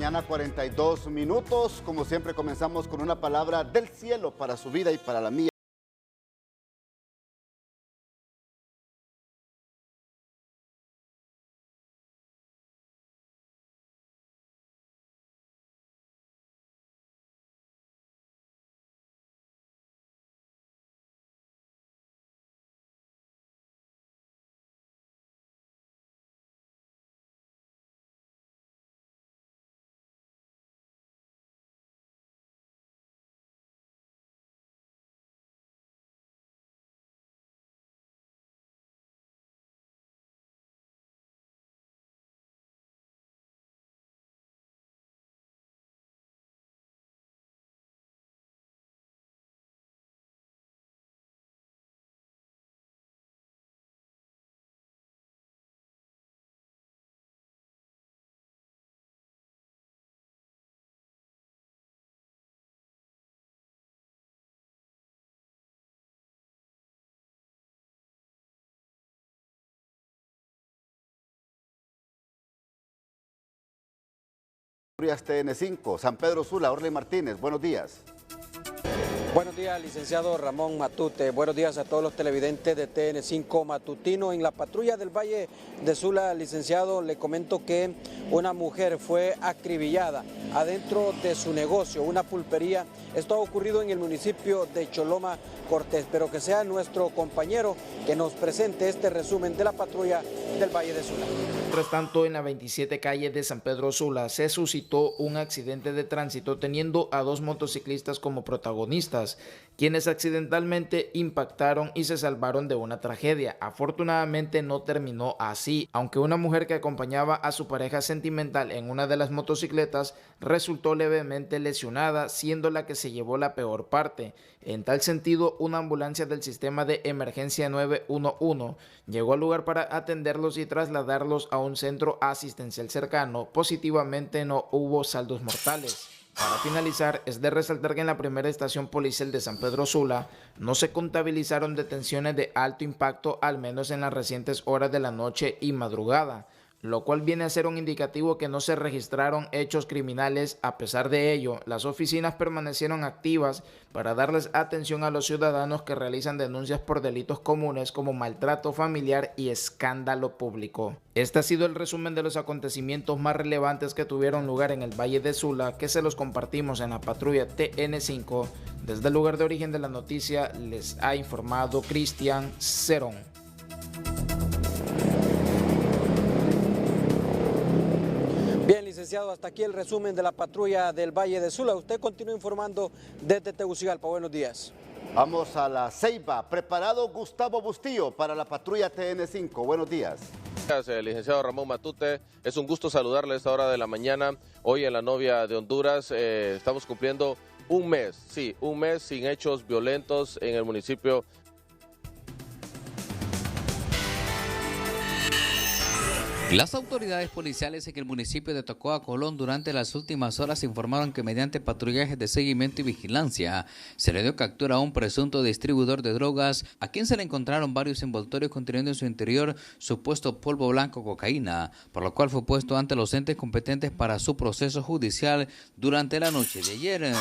Mañana 42 minutos, como siempre comenzamos con una palabra del cielo para su vida y para la mía. TN5, San Pedro Sula, Orly Martínez, buenos días. Buenos días, licenciado Ramón Matute. Buenos días a todos los televidentes de TN5 Matutino. En la patrulla del Valle de Sula, licenciado, le comento que una mujer fue acribillada adentro de su negocio, una pulpería. Esto ha ocurrido en el municipio de Choloma Cortés, pero que sea nuestro compañero que nos presente este resumen de la patrulla del Valle de Sula. Mientras tanto, en la 27 calle de San Pedro Sula se suscitó un accidente de tránsito teniendo a dos motociclistas como protagonistas, quienes accidentalmente impactaron y se salvaron de una tragedia. Afortunadamente no terminó así, aunque una mujer que acompañaba a su pareja sentimental en una de las motocicletas resultó levemente lesionada, siendo la que se llevó la peor parte. En tal sentido, una ambulancia del sistema de emergencia 911 llegó al lugar para atenderlos y trasladarlos a un centro asistencial cercano. Positivamente no hubo saldos mortales. Para finalizar, es de resaltar que en la primera estación policial de San Pedro Sula no se contabilizaron detenciones de alto impacto, al menos en las recientes horas de la noche y madrugada, lo cual viene a ser un indicativo que no se registraron hechos criminales. A pesar de ello, las oficinas permanecieron activas para darles atención a los ciudadanos que realizan denuncias por delitos comunes como maltrato familiar y escándalo público. Este ha sido el resumen de los acontecimientos más relevantes que tuvieron lugar en el Valle de Sula, que se los compartimos en la patrulla TN5. Desde el lugar de origen de la noticia les ha informado Cristian Cerón. Bien, licenciado, hasta aquí el resumen de la patrulla del Valle de Sula. Usted continúa informando desde Tegucigalpa. Buenos días. Vamos a la Ceiba. Preparado Gustavo Bustillo para la patrulla TN5. Buenos días. Gracias, licenciado Ramón Matute. Es un gusto saludarle a esta hora de la mañana. Hoy en la novia de Honduras estamos cumpliendo un mes sin hechos violentos en el municipio. Las autoridades policiales en el municipio de Tocoa, Colón, durante las últimas horas informaron que mediante patrullajes de seguimiento y vigilancia se le dio captura a un presunto distribuidor de drogas, a quien se le encontraron varios envoltorios conteniendo en su interior supuesto polvo blanco cocaína, por lo cual fue puesto ante los entes competentes para su proceso judicial durante la noche de ayer.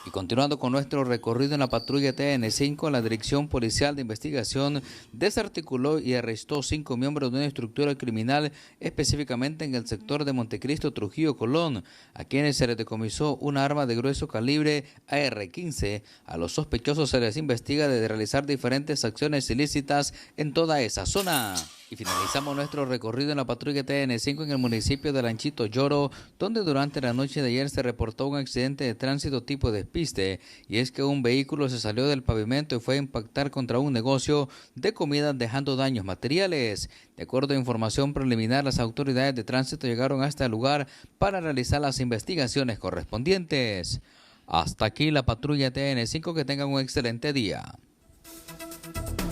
Y continuando con nuestro recorrido en la patrulla TN5, la Dirección Policial de Investigación desarticuló y arrestó 5 miembros de una estructura criminal, específicamente en el sector de Montecristo, Trujillo, Colón, a quienes se les decomisó una arma de grueso calibre AR-15. A los sospechosos se les investiga de realizar diferentes acciones ilícitas en toda esa zona. Y finalizamos nuestro recorrido en la patrulla TN5 en el municipio de Lanchito Lloro, donde durante la noche de ayer se reportó un accidente de tránsito tipo despiste, y es que un vehículo se salió del pavimento y fue a impactar contra un negocio de comida, dejando daños materiales. De acuerdo a información preliminar, las autoridades de tránsito llegaron hasta el lugar para realizar las investigaciones correspondientes. Hasta aquí la patrulla TN5, que tengan un excelente día.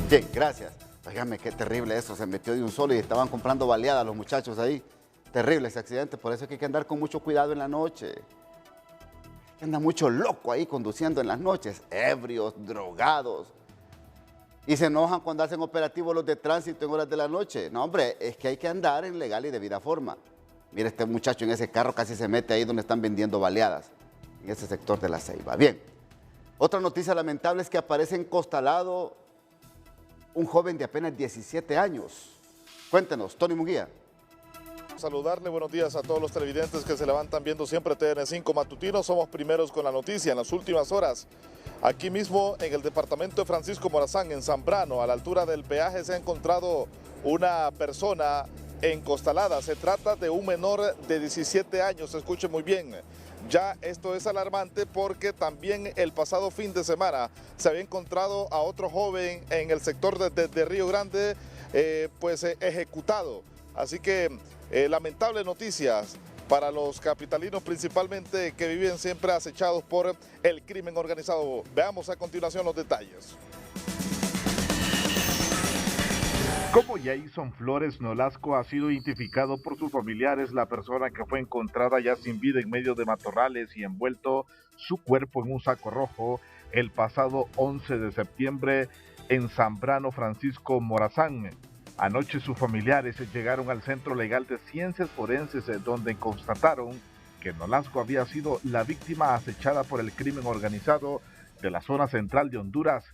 Bien, gracias. Dígame qué terrible eso, se metió de un solo y estaban comprando baleadas los muchachos ahí. Terrible ese accidente, por eso es que hay que andar con mucho cuidado en la noche. Anda mucho loco ahí conduciendo en las noches, ebrios, drogados. Y se enojan cuando hacen operativos los de tránsito en horas de la noche. No, hombre, es que hay que andar en legal y debida forma. Mire, este muchacho en ese carro casi se mete ahí donde están vendiendo baleadas, en ese sector de La Ceiba. Bien, otra noticia lamentable es que aparece encostalado un joven de apenas 17 años. Cuéntenos, Tony Munguía. Saludarle, buenos días a todos los televidentes que se levantan viendo siempre TN5 Matutino. Somos primeros con la noticia. En las últimas horas, aquí mismo en el departamento de Francisco Morazán, en Zambrano, a la altura del peaje, se ha encontrado una persona encostalada. Se trata de un menor de 17 años, escuche muy bien. Ya esto es alarmante porque también el pasado fin de semana se había encontrado a otro joven en el sector de Río Grande, ejecutado. Así que lamentables noticias para los capitalinos, principalmente que viven siempre acechados por el crimen organizado. Veamos a continuación los detalles. Como Jason Flores Nolasco ha sido identificado por sus familiares, la persona que fue encontrada ya sin vida en medio de matorrales y envuelto su cuerpo en un saco rojo el pasado 11 de septiembre en Zambrano, Francisco Morazán. Anoche sus familiares llegaron al Centro Legal de Ciencias Forenses, donde constataron que Nolasco había sido la víctima acechada por el crimen organizado de la zona central de Honduras.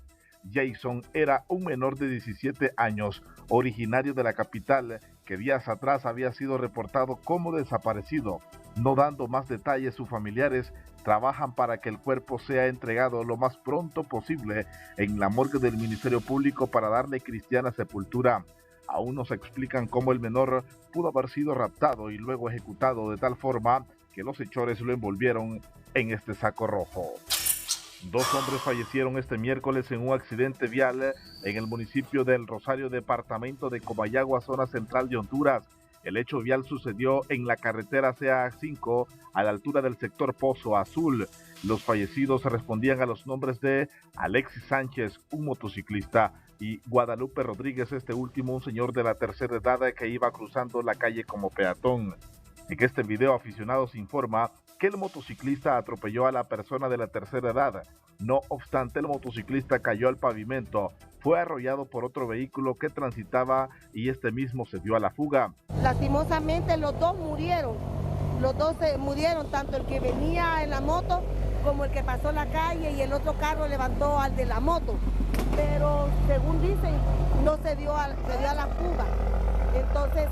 Jason era un menor de 17 años, originario de la capital, que días atrás había sido reportado como desaparecido. No dando más detalles, sus familiares trabajan para que el cuerpo sea entregado lo más pronto posible en la morgue del Ministerio Público para darle cristiana sepultura. Aún no se explican cómo el menor pudo haber sido raptado y luego ejecutado de tal forma que los hechores lo envolvieron en este saco rojo. 2 hombres fallecieron este miércoles en un accidente vial en el municipio del Rosario, departamento de Comayagua, zona central de Honduras. El hecho vial sucedió en la carretera CA5 a la altura del sector Pozo Azul. Los fallecidos respondían a los nombres de Alexis Sánchez, un motociclista, y Guadalupe Rodríguez, este último un señor de la tercera edad que iba cruzando la calle como peatón. En este video, aficionados informa que el motociclista atropelló a la persona de la tercera edad. No obstante, el motociclista cayó al pavimento, fue arrollado por otro vehículo que transitaba y este mismo se dio a la fuga. Lastimosamente los dos murieron. Los dos murieron, tanto el que venía en la moto como el que pasó la calle, y el otro carro levantó al de la moto. Pero según dicen, no se dio a la fuga. Entonces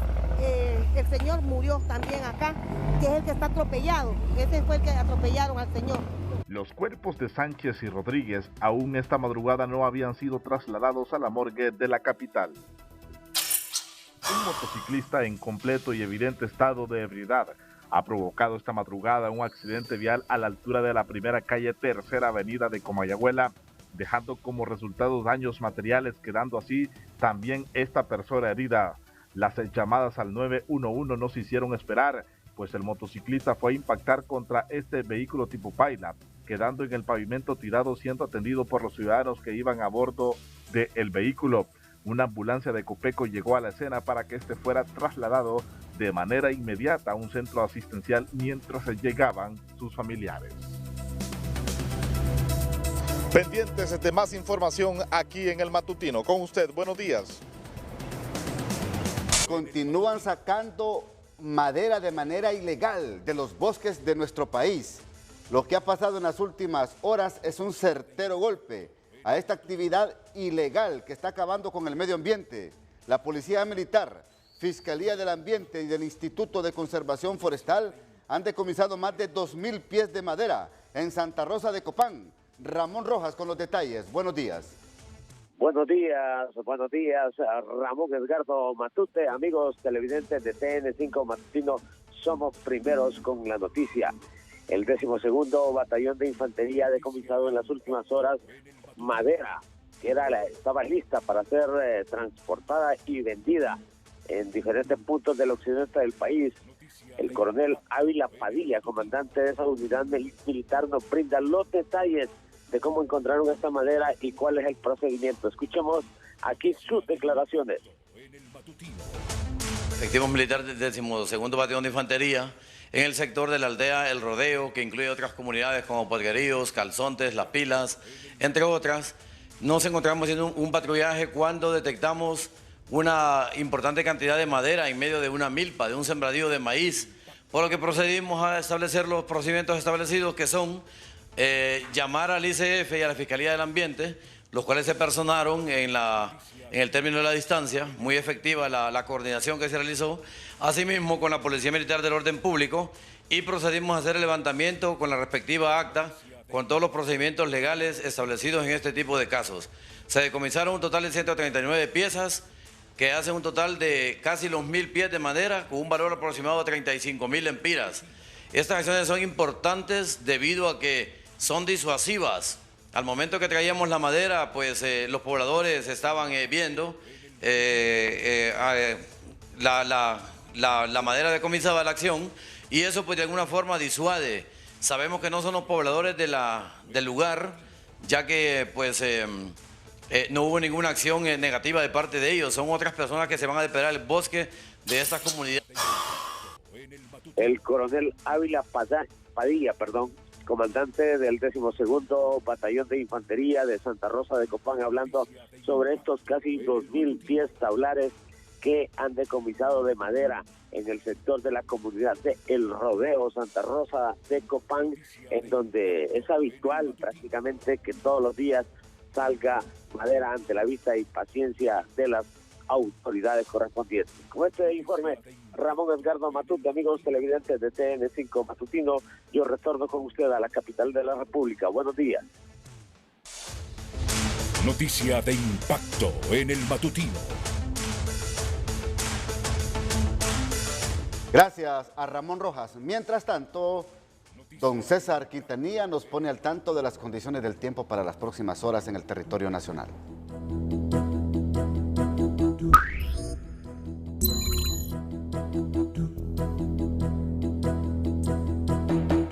el señor murió también acá, que es el que está atropellado. Ese fue el que atropellaron al señor. Los cuerpos de Sánchez y Rodríguez aún esta madrugada no habían sido trasladados a la morgue de la capital. Un motociclista en completo y evidente estado de ebriedad ha provocado esta madrugada un accidente vial a la altura de la primera calle Tercera Avenida de Comayagüela, dejando como resultado daños materiales, quedando así también esta persona herida. Las llamadas al 911 no se hicieron esperar, pues el motociclista fue a impactar contra este vehículo tipo Pilot, quedando en el pavimento tirado, siendo atendido por los ciudadanos que iban a bordo del vehículo. Una ambulancia de Copeco llegó a la escena para que este fuera trasladado de manera inmediata a un centro asistencial mientras llegaban sus familiares. Pendientes de más información aquí en El Matutino. Con usted, buenos días. Continúan sacando madera de manera ilegal de los bosques de nuestro país. Lo que ha pasado en las últimas horas es un certero golpe a esta actividad ilegal que está acabando con el medio ambiente. La Policía Militar, Fiscalía del Ambiente y del Instituto de Conservación Forestal han decomisado más de 2.000 pies de madera en Santa Rosa de Copán. Ramón Rojas con los detalles. Buenos días. Buenos días, Ramón Edgardo Matute, amigos televidentes de TN5 Matutino, somos primeros con la noticia. El 12º Batallón de Infantería ha decomisado en las últimas horas madera que estaba lista para ser transportada y vendida en diferentes puntos del occidente del país. El coronel Ávila Padilla, comandante de esa unidad militar, nos brinda los detalles de cómo encontraron esta madera y cuál es el procedimiento. Escuchemos aquí sus declaraciones. Efectivo militar del 12º Batallón de Infantería en el sector de la aldea El Rodeo, que incluye otras comunidades como Podgueríos, Calzontes, Las Pilas, entre otras. Nos encontramos haciendo un patrullaje cuando detectamos una importante cantidad de madera en medio de una milpa, de un sembradío de maíz, por lo que procedimos a establecer los procedimientos establecidos, que son llamar al ICF y a la Fiscalía del Ambiente, los cuales se personaron en el término de la distancia, muy efectiva la coordinación que se realizó, asimismo con la Policía Militar del Orden Público, y procedimos a hacer el levantamiento con la respectiva acta, con todos los procedimientos legales establecidos en este tipo de casos. Se decomisaron un total de 139 piezas, que hacen un total de casi los 1000 pies de madera, con un valor aproximado de 35.000 lempiras. Estas acciones son importantes debido a que son disuasivas. Al momento que traíamos la madera, pues los pobladores estaban viendo la madera decomisada, la acción, y eso pues de alguna forma disuade. Sabemos que no son los pobladores del lugar, ya que pues no hubo ninguna acción negativa de parte de ellos. Son otras personas que se van a depredar el bosque de estas comunidades. El coronel Ávila Padilla, comandante del 12º Batallón de Infantería de Santa Rosa de Copán, hablando sobre estos casi 2000 pies tablares que han decomisado de madera en el sector de la comunidad de El Rodeo, Santa Rosa de Copán, en donde es habitual prácticamente que todos los días salga madera ante la vista y paciencia de las autoridades correspondientes. Con este informe, Ramón Edgardo Matute, amigos televidentes de TN5 Matutino, yo retorno con usted a la capital de la República. Buenos días. Noticia de impacto en el matutino. Gracias a Ramón Rojas. Mientras tanto, don César Quintanilla nos pone al tanto de las condiciones del tiempo para las próximas horas en el territorio nacional.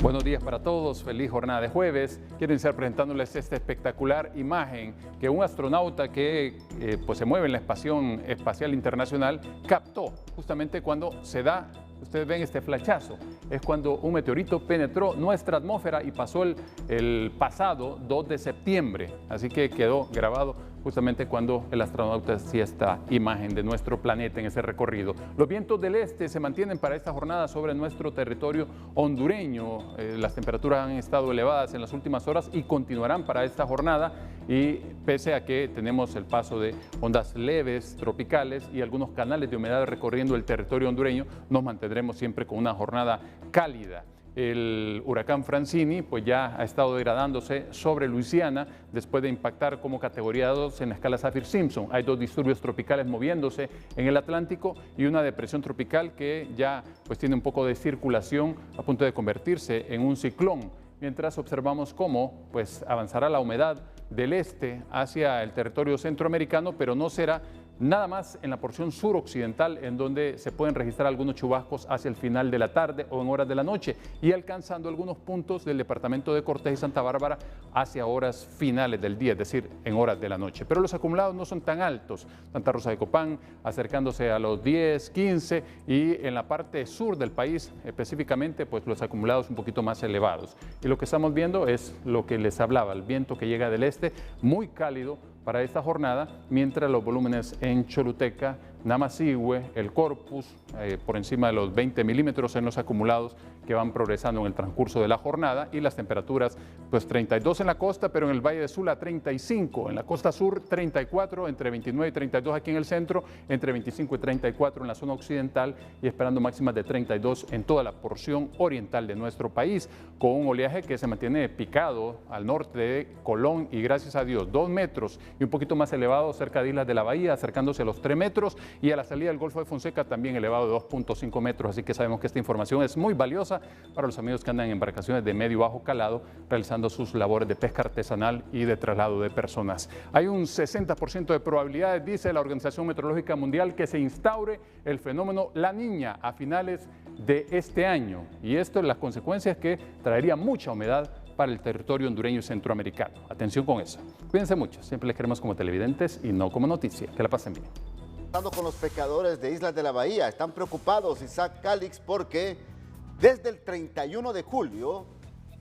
Buenos días para todos, feliz jornada de jueves. Quiero iniciar presentándoles esta espectacular imagen que un astronauta que pues se mueve en la Estación Espacial Internacional captó justamente cuando se da. Ustedes ven este flechazo, es cuando un meteorito penetró nuestra atmósfera y pasó el pasado 2 de septiembre, así que quedó grabado justamente cuando el astronauta hacía esta imagen de nuestro planeta en ese recorrido. Los vientos del este se mantienen para esta jornada sobre nuestro territorio hondureño. Las temperaturas han estado elevadas en las últimas horas y continuarán para esta jornada, y pese a que tenemos el paso de ondas leves tropicales y algunos canales de humedad recorriendo el territorio hondureño, nos mantendremos siempre con una jornada cálida. El huracán Francini pues ya ha estado degradándose sobre Luisiana después de impactar como categoría 2 en la escala Saffir-Simpson. Hay 2 disturbios tropicales moviéndose en el Atlántico y una depresión tropical que ya pues tiene un poco de circulación a punto de convertirse en un ciclón, mientras observamos cómo pues avanzará la humedad del este hacia el territorio centroamericano, pero no será nada más en la porción suroccidental, en donde se pueden registrar algunos chubascos hacia el final de la tarde o en horas de la noche, y alcanzando algunos puntos del departamento de Cortés y Santa Bárbara hacia horas finales del día, es decir, en horas de la noche. Pero los acumulados no son tan altos. Santa Rosa de Copán acercándose a los 10, 15, y en la parte sur del país específicamente, pues los acumulados un poquito más elevados. Y lo que estamos viendo es lo que les hablaba, el viento que llega del este, muy cálido para esta jornada, mientras los volúmenes en Choluteca, Namasihue, el Corpus, por encima de los 20 milímetros en los acumulados que van progresando en el transcurso de la jornada, y las temperaturas pues 32 en la costa, pero en el Valle de Sula 35, en la costa sur 34, entre 29 y 32 aquí en el centro, entre 25 y 34 en la zona occidental, y esperando máximas de 32 en toda la porción oriental de nuestro país, con un oleaje que se mantiene picado al norte de Colón y gracias a Dios 2 metros y un poquito más elevado cerca de Islas de la Bahía, acercándose a los 3 metros, y a la salida del Golfo de Fonseca también elevado de 2.5 metros, así que sabemos que esta información es muy valiosa para los amigos que andan en embarcaciones de medio y bajo calado realizando sus labores de pesca artesanal y de traslado de personas. Hay un 60% de probabilidades, dice la Organización Meteorológica Mundial, que se instaure el fenómeno La Niña a finales de este año, y esto es las consecuencias que traería mucha humedad para el territorio hondureño y centroamericano. Atención con eso. Cuídense mucho, siempre les queremos como televidentes y no como noticia. Que la pasen bien. Con los pescadores de Islas de la Bahía, están preocupados, Isaac Calix, porque desde el 31 de julio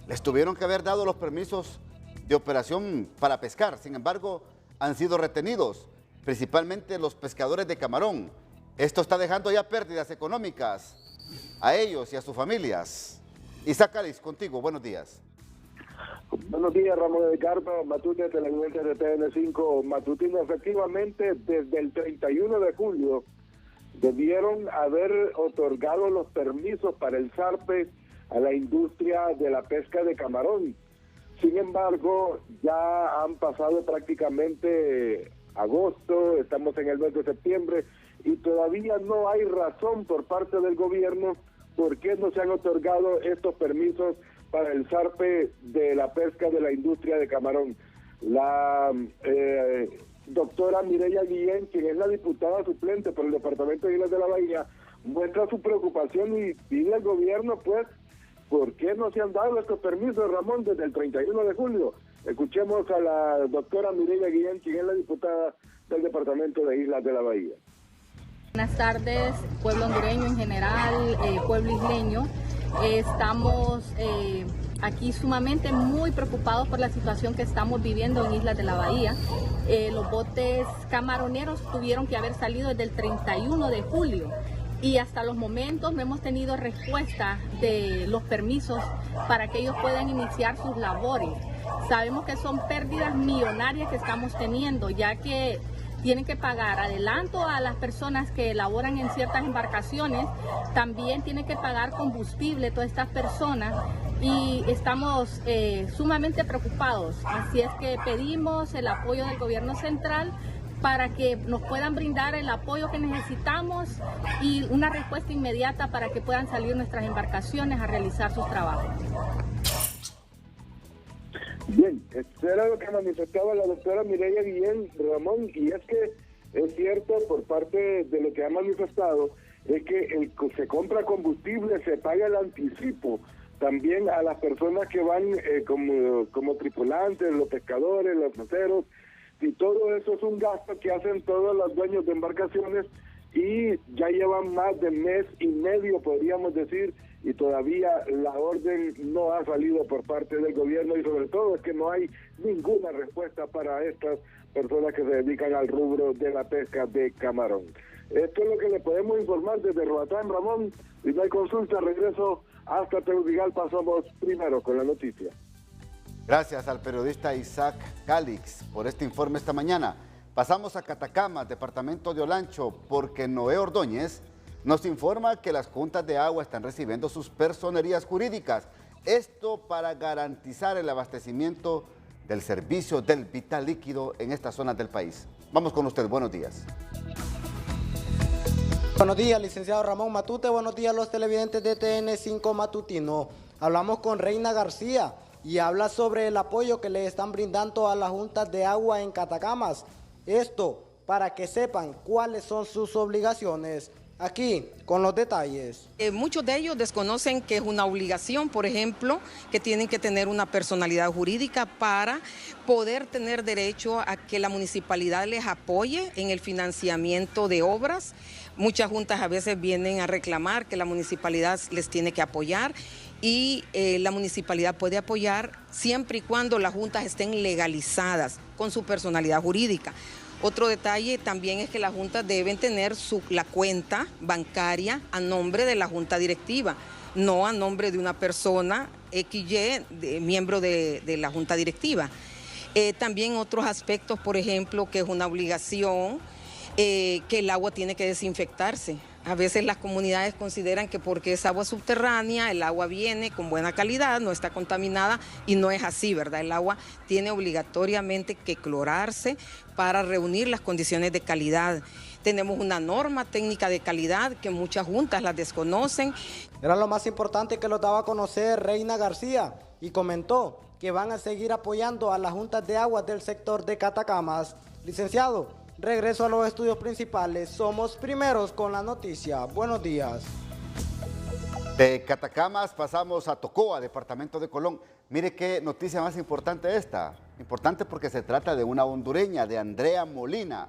les tuvieron que haber dado los permisos de operación para pescar. Sin embargo, han sido retenidos, principalmente los pescadores de camarón. Esto está dejando ya pérdidas económicas a ellos y a sus familias. Isaac Calix, contigo, buenos días. Buenos días, Ramón Edgardo Matute, televidentes de TN5 Matutino. Efectivamente, desde el 31 de julio debieron haber otorgado los permisos para el zarpe a la industria de la pesca de camarón. Sin embargo, ya han pasado prácticamente agosto, estamos en el mes de septiembre y todavía no hay razón por parte del gobierno por qué no se han otorgado estos permisos para el zarpe de la pesca de la industria de camarón. La doctora Mireya Guillén, quien es la diputada suplente por el departamento de Islas de la Bahía, muestra su preocupación y pide al gobierno, pues, ¿por qué no se han dado estos permisos, Ramón, desde el 31 de julio? Escuchemos a la doctora Mireya Guillén, quien es la diputada del departamento de Islas de la Bahía. Buenas tardes, pueblo hondureño en general, pueblo isleño. Estamos aquí sumamente muy preocupados por la situación que estamos viviendo en Islas de la Bahía. Los botes camaroneros tuvieron que haber salido desde el 31 de julio y hasta los momentos no hemos tenido respuesta de los permisos para que ellos puedan iniciar sus labores. Sabemos que son pérdidas millonarias que estamos teniendo, ya que tienen que pagar adelanto a las personas que laboran en ciertas embarcaciones, también tienen que pagar combustible todas estas personas y estamos sumamente preocupados. Así es que pedimos el apoyo del gobierno central para que nos puedan brindar el apoyo que necesitamos y una respuesta inmediata para que puedan salir nuestras embarcaciones a realizar sus trabajos. Bien, esto era lo que manifestaba la doctora Mireya Guillén, Ramón, y es que es cierto por parte de lo que ha manifestado, es que se compra combustible, se paga el anticipo, también a las personas que van como tripulantes, los pescadores, los meseros, y todo eso es un gasto que hacen todos los dueños de embarcaciones y ya llevan más de mes y medio, podríamos decir, y todavía la orden no ha salido por parte del gobierno y sobre todo es que no hay ninguna respuesta para estas personas que se dedican al rubro de la pesca de camarón. Esto es lo que le podemos informar desde Roatán, Ramón. Si no hay consulta, regreso hasta Tegucigalpa, somos primeros con la noticia. Gracias al periodista Isaac Calix por este informe esta mañana. Pasamos a Catacamas, departamento de Olancho, porque Noé Ordóñez nos informa que las juntas de agua están recibiendo sus personerías jurídicas. Esto para garantizar el abastecimiento del servicio del vital líquido en estas zonas del país. Vamos con usted, buenos días. Buenos días, licenciado Ramón Matute. Buenos días a los televidentes de TN5 Matutino. Hablamos con Reina García y habla sobre el apoyo que le están brindando a las juntas de agua en Catacamas. Esto para que sepan cuáles son sus obligaciones. Aquí, con los detalles. Muchos de ellos desconocen que es una obligación, por ejemplo, que tienen que tener una personalidad jurídica para poder tener derecho a que la municipalidad les apoye en el financiamiento de obras. Muchas juntas a veces vienen a reclamar que la municipalidad les tiene que apoyar y la municipalidad puede apoyar siempre y cuando las juntas estén legalizadas con su personalidad jurídica. Otro detalle también es que las juntas deben tener la cuenta bancaria a nombre de la junta directiva, no a nombre de una persona XY, miembro de la junta directiva. También otros aspectos, por ejemplo, que es una obligación que el agua tiene que desinfectarse. A veces las comunidades consideran que porque es agua subterránea, el agua viene con buena calidad, no está contaminada y no es así, ¿verdad? El agua tiene obligatoriamente que clorarse para reunir las condiciones de calidad. Tenemos una norma técnica de calidad que muchas juntas las desconocen. Era lo más importante que lo daba a conocer Reina García y comentó que van a seguir apoyando a las juntas de agua del sector de Catacamas. Licenciado, regreso a los estudios principales. Somos primeros con la noticia. Buenos días. De Catacamas pasamos a Tocoa, departamento de Colón. Mire qué noticia más importante esta. Importante porque se trata de una hondureña, de Andrea Molina.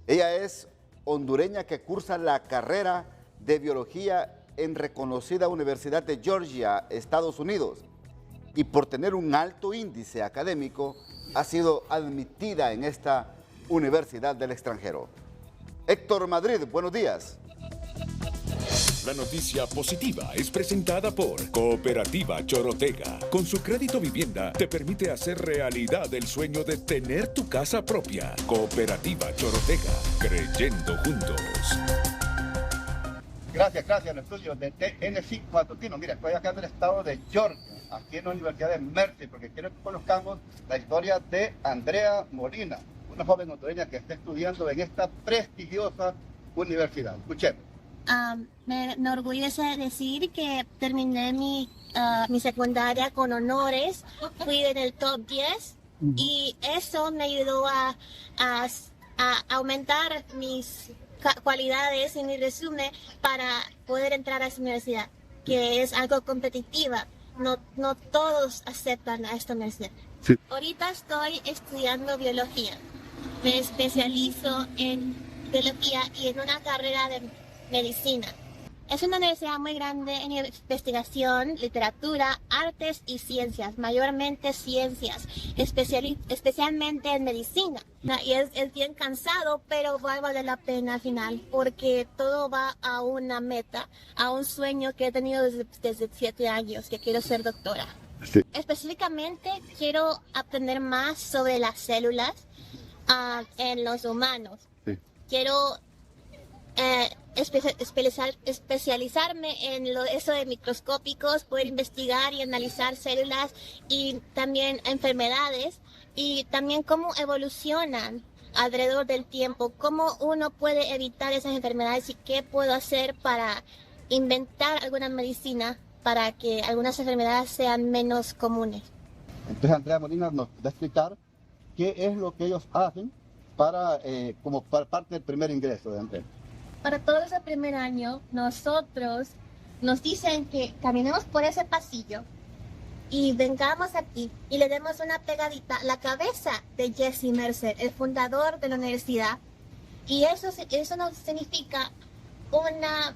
Ella es hondureña que cursa la carrera de biología en reconocida Universidad de Georgia, Estados Unidos. Y por tener un alto índice académico, ha sido admitida en esta Universidad del extranjero. Héctor Madrid, buenos días. La noticia positiva es presentada por Cooperativa Chorotega. Con su crédito vivienda te permite hacer realidad el sueño de tener tu casa propia. Cooperativa Chorotega, creyendo juntos. Gracias en el estudio de TN5 Matutino. Mira, estoy acá en el estado de Georgia, aquí en la Universidad de Mercy, porque quiero que conozcamos la historia de Andrea Molina, una joven hondureña que está estudiando en esta prestigiosa universidad. Escuchemos. Me enorgullece decir que terminé mi secundaria con honores, fui en el top 10 y eso me ayudó a aumentar mis cualidades en mi resumen para poder entrar a esa universidad, que es algo competitiva. No todos aceptan a esta universidad. Sí. Ahorita estoy estudiando biología. Me especializo en biología y en una carrera de medicina. Es una universidad muy grande en investigación, literatura, artes y ciencias, mayormente ciencias, especialmente en medicina. Y es bien cansado, pero va a valer la pena al final, porque todo va a una meta, a un sueño que he tenido desde 7 años, que quiero ser doctora. Sí. Específicamente quiero aprender más sobre las células en los humanos. Sí. Quiero especializarme en eso de microscópicos, poder investigar y analizar células y también enfermedades y también cómo evolucionan alrededor del tiempo, cómo uno puede evitar esas enfermedades y qué puedo hacer para inventar alguna medicina para que algunas enfermedades sean menos comunes. Entonces Andrea Molina nos va a explicar qué es lo que ellos hacen para parte del primer ingreso de Andrea. Para todo ese primer año, nosotros nos dicen que caminemos por ese pasillo y vengamos aquí y le demos una pegadita a la cabeza de Jesse Mercer, el fundador de la universidad. Y eso nos significa una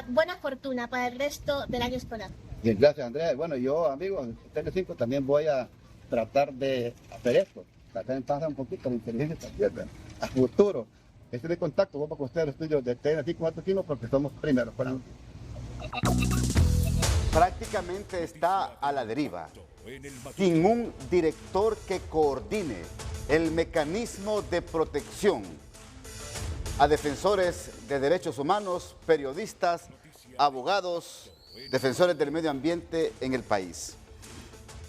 buena fortuna para el resto del año escolar. Bien, gracias Andrea. Bueno, yo, amigo, en TN5 también voy a tratar de hacer esto. Tratar de pasar un poquito la inteligencia también, a futuro. Estoy de contacto, vamos con ustedes al estudio de TN5 Matutino porque somos primeros. Prácticamente está a la deriva, sin un director que coordine el mecanismo de protección a defensores de derechos humanos, periodistas, abogados, defensores del medio ambiente en el país.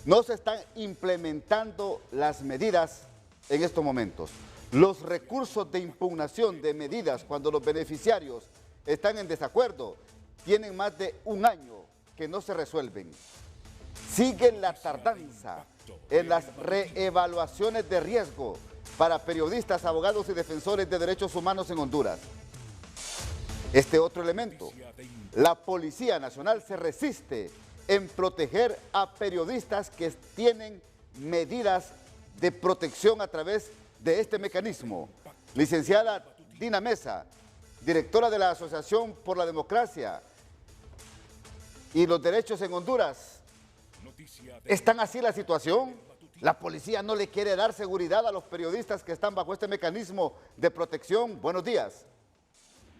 No se están implementando las medidas en estos momentos. Los recursos de impugnación de medidas cuando los beneficiarios están en desacuerdo tienen más de un año que no se resuelven. Sigue la tardanza en las reevaluaciones de riesgo para periodistas, abogados y defensores de derechos humanos en Honduras. Este otro elemento, la Policía Nacional se resiste en proteger a periodistas que tienen medidas de protección a través de este mecanismo. Licenciada Dina Mesa, directora de la Asociación por la Democracia y los Derechos en Honduras, ¿están así la situación? ¿La policía no le quiere dar seguridad a los periodistas que están bajo este mecanismo de protección? Buenos días.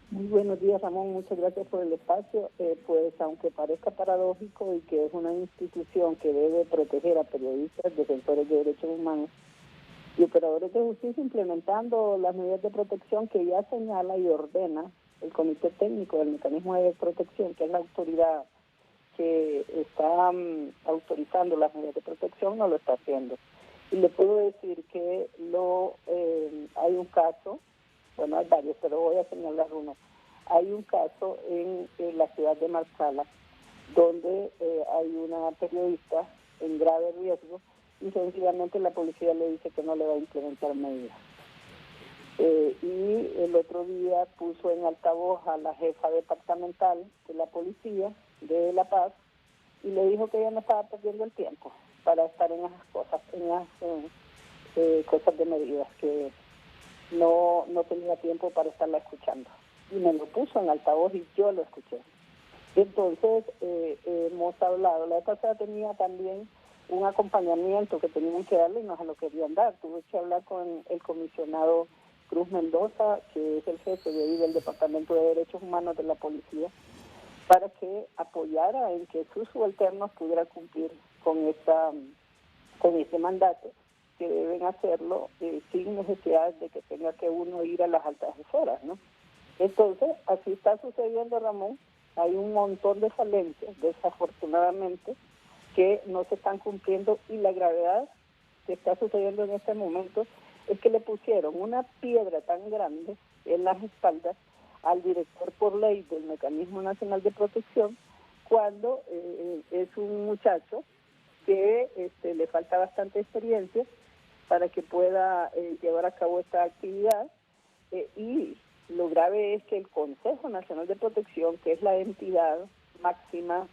Muy buenos días, Ramón. Muchas gracias por el espacio. Pues aunque parezca paradójico y que es una institución que debe proteger a periodistas, defensores de derechos humanos y operadores de justicia, implementando las medidas de protección que ya señala y ordena el Comité Técnico del Mecanismo de Protección, que es la autoridad que está autorizando las medidas de protección, no lo está haciendo. Y le puedo decir que hay un caso, bueno, hay varios, pero voy a señalar uno. Hay un caso en la ciudad de Marsala, donde hay una periodista en grave riesgo y sencillamente la policía le dice que no le va a implementar medidas. Y el otro día puso en altavoz a la jefa departamental de la policía de La Paz y le dijo que ella no estaba perdiendo el tiempo para estar en esas cosas, cosas de medidas, que no tenía tiempo para estarla escuchando. Y me lo puso en altavoz y yo lo escuché. Entonces hemos hablado, la vez pasada tenía también un acompañamiento que tenían que darle y no se lo querían dar. Tuve que hablar con el comisionado Cruz Mendoza, que es el jefe de ahí del Departamento de Derechos Humanos de la Policía, para que apoyara en que sus subalternos pudieran cumplir con este mandato, que deben hacerlo sin necesidad de que tenga que uno ir a las altas esferas, ¿no? Entonces, así está sucediendo, Ramón. Hay un montón de falencias, desafortunadamente, que no se están cumpliendo, y la gravedad que está sucediendo en este momento es que le pusieron una piedra tan grande en las espaldas al director por ley del Mecanismo Nacional de Protección, cuando es un muchacho que le falta bastante experiencia para que pueda llevar a cabo esta actividad, y lo grave es que el Consejo Nacional de Protección, que es la entidad máxima,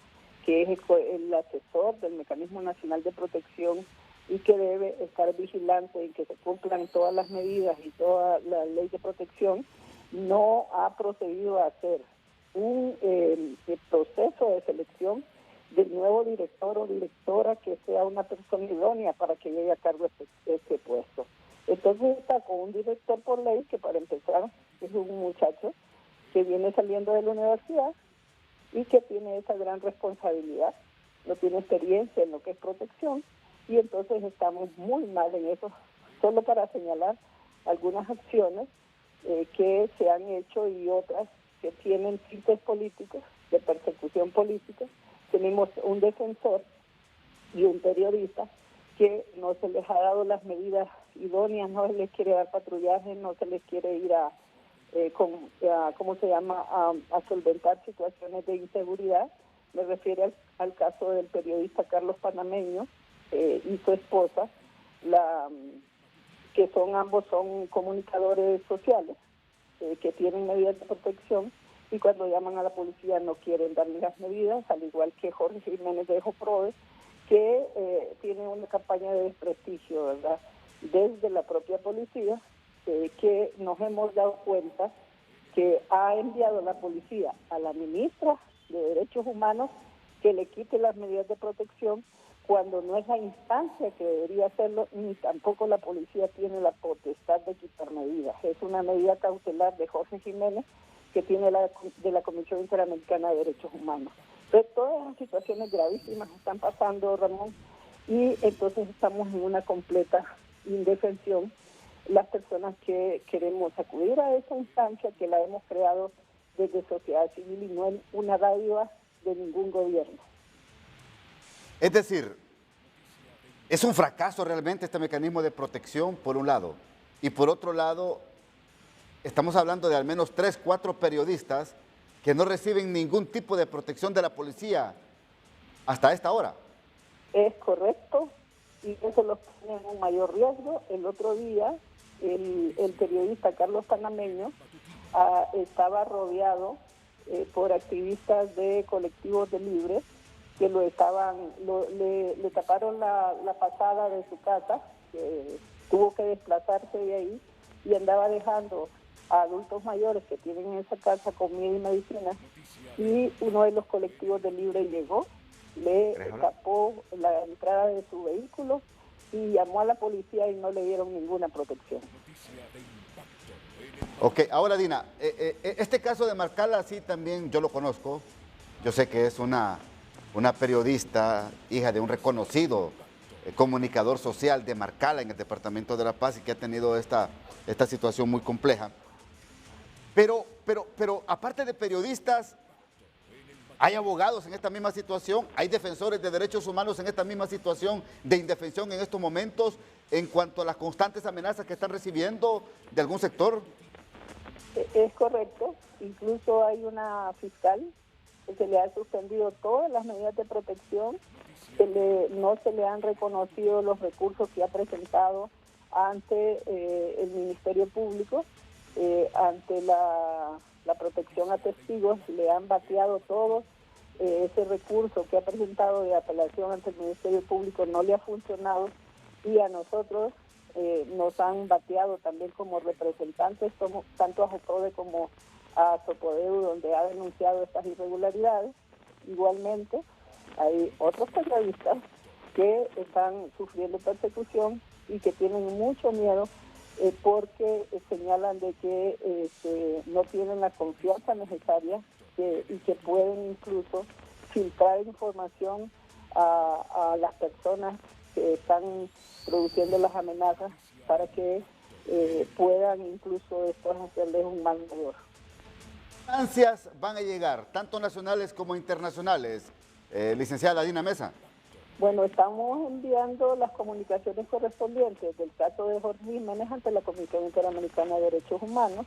que es el asesor del Mecanismo Nacional de Protección y que debe estar vigilante en que se cumplan todas las medidas y toda la ley de protección, no ha procedido a hacer un proceso de selección del nuevo director o directora que sea una persona idónea para que llegue a cargo este puesto. Entonces está con un director por ley que, para empezar, es un muchacho que viene saliendo de la universidad y que tiene esa gran responsabilidad, no tiene experiencia en lo que es protección, y entonces estamos muy mal en eso. Solo para señalar algunas acciones que se han hecho y otras que tienen tintes políticos, de persecución política. Tenemos un defensor y un periodista que no se les ha dado las medidas idóneas, no se les quiere dar patrullaje, no se les quiere ir a solventar situaciones de inseguridad. Me refiero al caso del periodista Carlos Panameño y su esposa, que ambos son comunicadores sociales, que tienen medidas de protección, y cuando llaman a la policía no quieren darle las medidas, al igual que Jorge Jiménez de Joprove, que tiene una campaña de desprestigio, ¿verdad?, desde la propia policía, que nos hemos dado cuenta que ha enviado la policía a la ministra de Derechos Humanos que le quite las medidas de protección, cuando no es la instancia que debería hacerlo, ni tampoco la policía tiene la potestad de quitar medidas. Es una medida cautelar de Jorge Jiménez, que tiene de la Comisión Interamericana de Derechos Humanos. Entonces, todas las situaciones gravísimas están pasando, Ramón, y entonces estamos en una completa indefensión las personas que queremos acudir a esa instancia que la hemos creado desde sociedad civil y no en una dádiva de ningún gobierno. Es decir, es un fracaso realmente este mecanismo de protección, por un lado, y por otro lado, estamos hablando de al menos 3, 4 periodistas que no reciben ningún tipo de protección de la policía hasta esta hora. Es correcto, y eso los pone en un mayor riesgo. El otro día, el periodista Carlos Panameño estaba rodeado por activistas de colectivos de Libres que le taparon la pasada de su casa, que tuvo que desplazarse de ahí, y andaba dejando a adultos mayores que tienen en esa casa comida y medicina, y uno de los colectivos de Libre llegó, le tapó la entrada de su vehículo y llamó a la policía y no le dieron ninguna protección. Ok, ahora Dina, este caso de Marcala sí también yo lo conozco. Yo sé que es una periodista, hija de un reconocido comunicador social de Marcala en el departamento de La Paz, y que ha tenido esta situación muy compleja. Pero aparte de periodistas, hay abogados en esta misma situación, hay defensores de derechos humanos en esta misma situación de indefensión en estos momentos en cuanto a las constantes amenazas que están recibiendo de algún sector. Es correcto, incluso hay una fiscal que se le ha suspendido todas las medidas de protección, no se le han reconocido los recursos que ha presentado ante el Ministerio Público, ante la protección a testigos, le han bateado todo. Ese recurso que ha presentado de apelación ante el Ministerio Público no le ha funcionado, y a nosotros nos han bateado también como representantes, tanto a Joprove como a Sopodeu, donde ha denunciado estas irregularidades. Igualmente, hay otros periodistas que están sufriendo persecución y que tienen mucho miedo porque señalan de que no tienen la confianza necesaria y que pueden incluso filtrar información a las personas que están produciendo las amenazas para que puedan incluso después hacerles un mal mayor. ¿Instancias van a llegar, tanto nacionales como internacionales, licenciada Dina Mesa? Bueno, estamos enviando las comunicaciones correspondientes del caso de Jorge Jiménez ante la Comisión Interamericana de Derechos Humanos.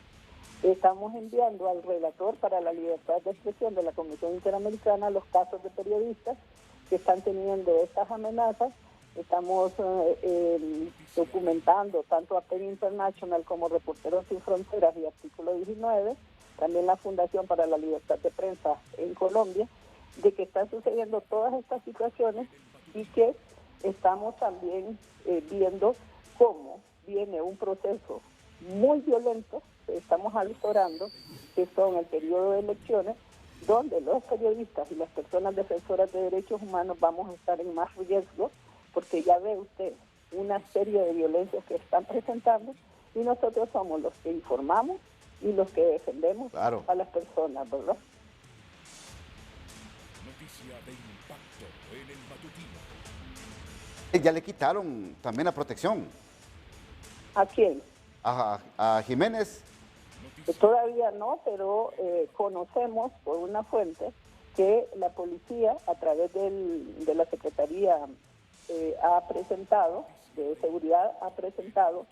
Estamos enviando al relator para la libertad de expresión de la Comisión Interamericana los casos de periodistas que están teniendo estas amenazas. Estamos documentando tanto a PEN International como Reporteros Sin Fronteras y Artículo 19, también la Fundación para la Libertad de Prensa en Colombia, de que están sucediendo todas estas situaciones y que estamos también viendo cómo viene un proceso muy violento que estamos avisorando, que son el periodo de elecciones, donde los periodistas y las personas defensoras de derechos humanos vamos a estar en más riesgo, porque ya ve usted una serie de violencias que están presentando y nosotros somos los que informamos y los que defendemos a las personas, ¿verdad? Noticia de impacto en el matutino. Ya le quitaron también la protección. ¿A quién? A Jiménez. Todavía no, pero conocemos por una fuente que la policía, a través de la Secretaría de Seguridad, ha presentado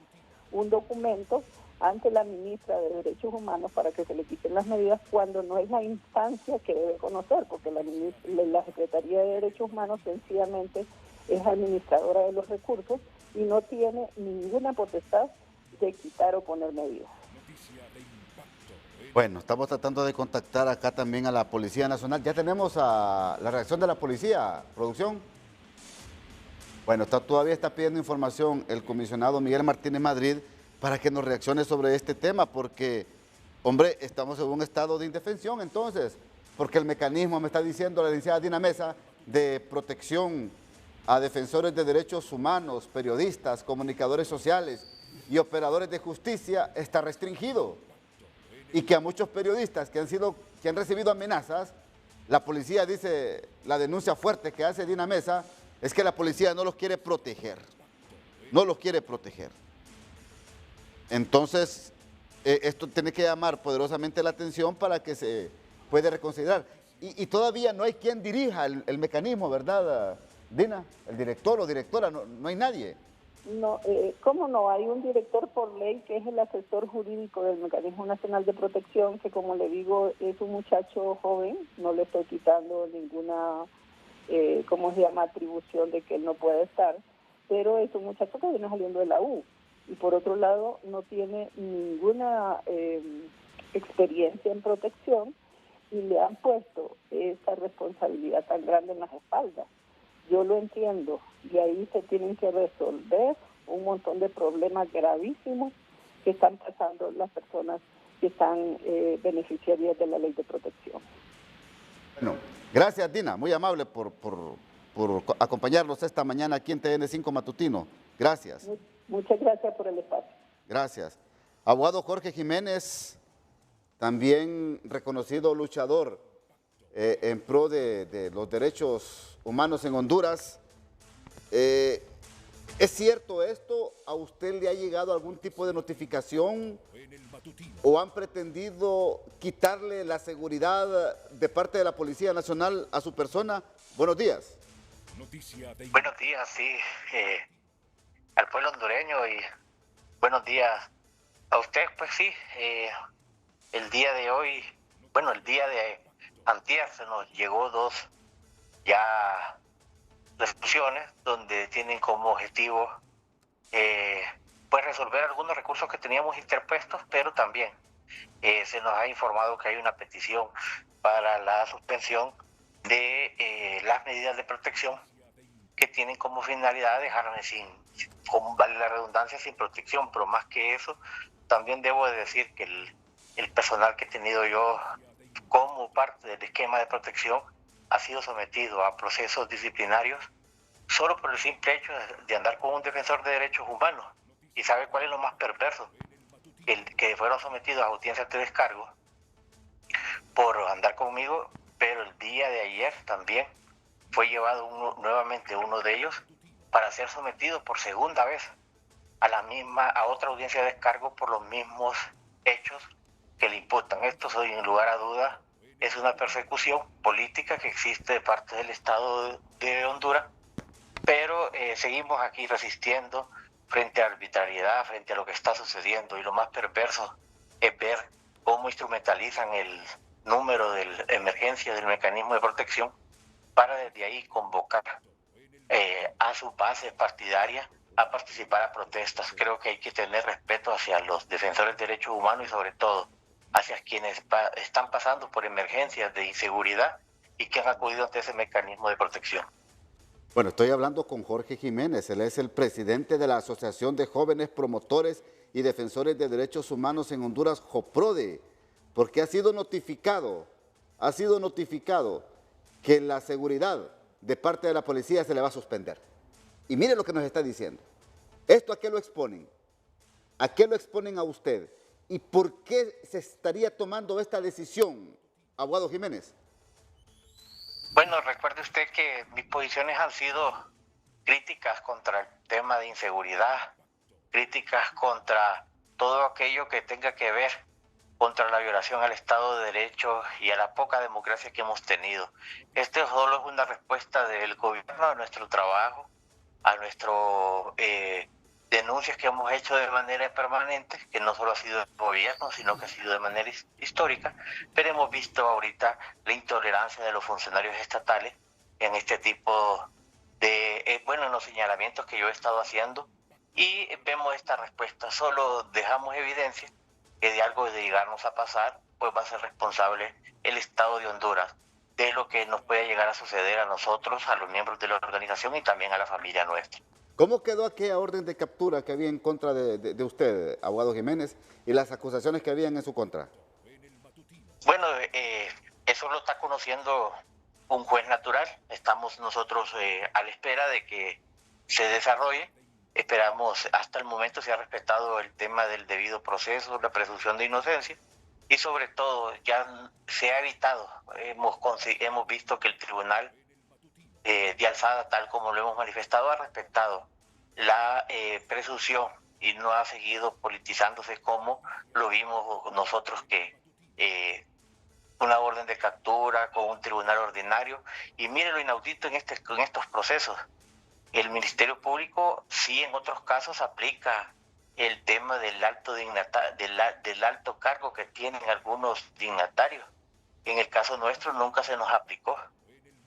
un documento ante la ministra de Derechos Humanos para que se le quiten las medidas cuando no es la instancia que debe conocer, porque la Secretaría de Derechos Humanos sencillamente es administradora de los recursos y no tiene ninguna potestad de quitar o poner medidas. Bueno, estamos tratando de contactar acá también a la Policía Nacional. Ya tenemos la reacción de la policía, producción. Bueno, todavía está pidiendo información el comisionado Miguel Martínez Madrid para que nos reaccione sobre este tema, porque, hombre, estamos en un estado de indefensión entonces, porque el mecanismo, me está diciendo la licenciada Dina Mesa, de protección a defensores de derechos humanos, periodistas, comunicadores sociales y operadores de justicia está restringido. Y que a muchos periodistas que han recibido amenazas, la policía dice, la denuncia fuerte que hace Dina Mesa, es que la policía no los quiere proteger. No los quiere proteger. Entonces, esto tiene que llamar poderosamente la atención para que se pueda reconsiderar. Y todavía no hay quien dirija el mecanismo, ¿verdad, Dina? El director o directora, no hay nadie. No, ¿cómo no? Hay un director por ley que es el asesor jurídico del Mecanismo Nacional de Protección, que como le digo, es un muchacho joven, no le estoy quitando ninguna, atribución de que él no puede estar, pero es un muchacho que viene saliendo de la U. Y por otro lado, no tiene ninguna experiencia en protección y le han puesto esa responsabilidad tan grande en las espaldas. Yo lo entiendo y ahí se tienen que resolver un montón de problemas gravísimos que están pasando las personas que están beneficiarias de la ley de protección. Bueno, gracias Dina, muy amable por acompañarnos esta mañana aquí en TN5 Matutino. Gracias. Muchas gracias por el espacio. Gracias. Abogado Jorge Jiménez, también reconocido luchador en pro de los derechos humanos en Honduras. ¿Es cierto esto? ¿A usted le ha llegado algún tipo de notificación o han pretendido quitarle la seguridad de parte de la Policía Nacional a su persona? Buenos días. Buenos días, sí, al pueblo hondureño y buenos días a usted. Pues sí, el día de hoy, el día de antier se nos llegó dos ya resoluciones donde tienen como objetivo resolver algunos recursos que teníamos interpuestos, pero también se nos ha informado que hay una petición para la suspensión de las medidas de protección que tienen como finalidad dejarme como vale la redundancia, sin protección, pero más que eso, también debo de decir que el personal que he tenido yo como parte del esquema de protección ha sido sometido a procesos disciplinarios solo por el simple hecho de andar con un defensor de derechos humanos. ¿Y sabe cuál es lo más perverso? Que fueron sometidos a audiencias de descargo por andar conmigo, pero el día de ayer también fue llevado nuevamente uno de ellos para ser sometido por segunda vez a otra audiencia de descargo por los mismos hechos que le imputan. Esto, sin lugar a duda, es una persecución política que existe de parte del Estado de Honduras, pero seguimos aquí resistiendo frente a la arbitrariedad, frente a lo que está sucediendo, y lo más perverso es ver cómo instrumentalizan el número de emergencia del mecanismo de protección para desde ahí convocar a sus bases partidarias a participar a protestas. Creo que hay que tener respeto hacia los defensores de derechos humanos y sobre todo hacia quienes están pasando por emergencias de inseguridad y que han acudido ante ese mecanismo de protección. Bueno, estoy hablando con Jorge Jiménez, él es el presidente de la Asociación de Jóvenes Promotores y Defensores de Derechos Humanos en Honduras, JOPRODE, porque ha sido notificado que la seguridad de parte de la policía se le va a suspender. Y mire lo que nos está diciendo. ¿Esto a qué lo exponen? ¿A qué lo exponen a usted? ¿Y por qué se estaría tomando esta decisión, abogado Jiménez? Bueno, recuerde usted que mis posiciones han sido críticas contra el tema de inseguridad, críticas contra todo aquello que tenga que ver contra la violación al Estado de Derecho y a la poca democracia que hemos tenido. Este solo es una respuesta del gobierno a nuestro trabajo, a nuestras denuncias que hemos hecho de manera permanente, que no solo ha sido el gobierno, sino que ha sido de manera histórica, pero hemos visto ahorita la intolerancia de los funcionarios estatales en este tipo de, en los señalamientos que yo he estado haciendo, y vemos esta respuesta. Solo dejamos evidencia que de algo de llegarnos a pasar, pues va a ser responsable el Estado de Honduras de lo que nos puede llegar a suceder a nosotros, a los miembros de la organización y también a la familia nuestra. ¿Cómo quedó aquella orden de captura que había en contra de usted, abogado Jiménez, y las acusaciones que habían en su contra? Bueno, eso lo está conociendo un juez natural. Estamos nosotros a la espera de que se desarrolle. Esperamos, hasta el momento se ha respetado el tema del debido proceso, la presunción de inocencia, y sobre todo ya se ha evitado, hemos visto que el tribunal de alzada, tal como lo hemos manifestado, ha respetado la presunción y no ha seguido politizándose como lo vimos nosotros, que una orden de captura con un tribunal ordinario. Y mire lo inaudito en estos procesos. El Ministerio Público sí en otros casos aplica el tema del alto cargo que tienen algunos dignatarios. En el caso nuestro nunca se nos aplicó,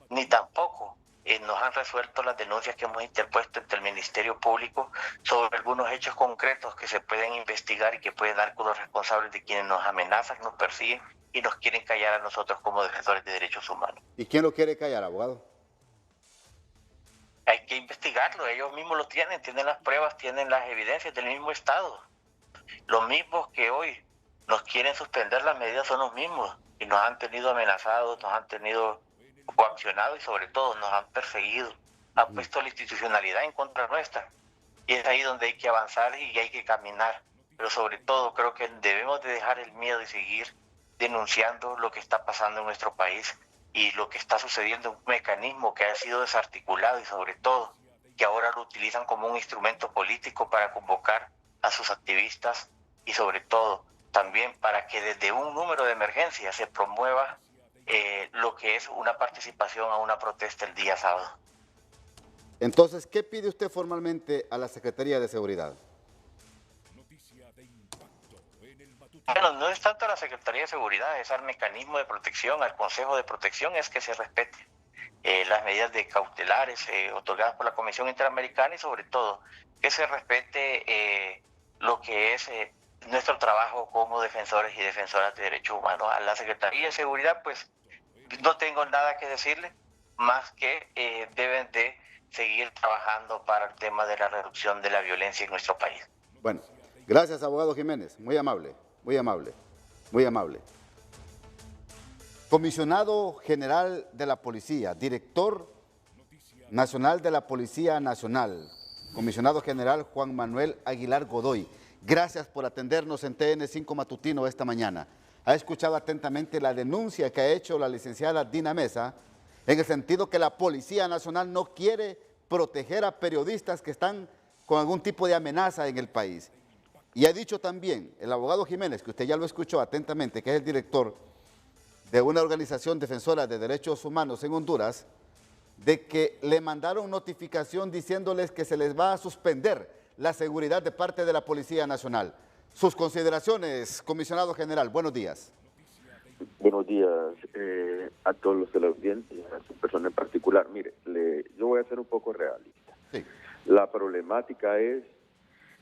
ni tampoco nos han resuelto las denuncias que hemos interpuesto ante el Ministerio Público sobre algunos hechos concretos que se pueden investigar y que pueden dar con los responsables de quienes nos amenazan, nos persiguen y nos quieren callar a nosotros como defensores de derechos humanos. ¿Y quién lo quiere callar, abogado? Hay que investigarlo, ellos mismos lo tienen las pruebas, tienen las evidencias del mismo Estado. Los mismos que hoy nos quieren suspender las medidas son los mismos y nos han tenido amenazados, nos han tenido coaccionados y sobre todo nos han perseguido, han puesto la institucionalidad en contra nuestra. Y es ahí donde hay que avanzar y hay que caminar. Pero sobre todo creo que debemos de dejar el miedo y seguir denunciando lo que está pasando en nuestro país y lo que está sucediendo, un mecanismo que ha sido desarticulado y sobre todo que ahora lo utilizan como un instrumento político para convocar a sus activistas y sobre todo también para que desde un número de emergencia se promueva lo que es una participación a una protesta el día sábado. Entonces, ¿qué pide usted formalmente a la Secretaría de Seguridad? Bueno, no es tanto a la Secretaría de Seguridad, es al mecanismo de protección, al Consejo de Protección, es que se respete las medidas de cautelares otorgadas por la Comisión Interamericana y sobre todo que se respete lo que es nuestro trabajo como defensores y defensoras de derechos humanos. A la Secretaría de Seguridad, pues, no tengo nada que decirle, más que deben de seguir trabajando para el tema de la reducción de la violencia en nuestro país. Bueno, gracias, abogado Jiménez, muy amable, muy amable, muy amable. Comisionado General de la Policía, Director Nacional de la Policía Nacional, Comisionado General Juan Manuel Aguilar Godoy, gracias por atendernos en TN5 Matutino esta mañana. Ha escuchado atentamente la denuncia que ha hecho la licenciada Dina Mesa en el sentido que la Policía Nacional no quiere proteger a periodistas que están con algún tipo de amenaza en el país. Y ha dicho también el abogado Jiménez, que usted ya lo escuchó atentamente, que es el director de una organización defensora de derechos humanos en Honduras, de que le mandaron notificación diciéndoles que se les va a suspender la seguridad de parte de la Policía Nacional. Sus consideraciones, comisionado general, buenos días. Buenos días a todos los televidentes y a su persona en particular. Mire, yo voy a ser un poco realista. Sí. La problemática es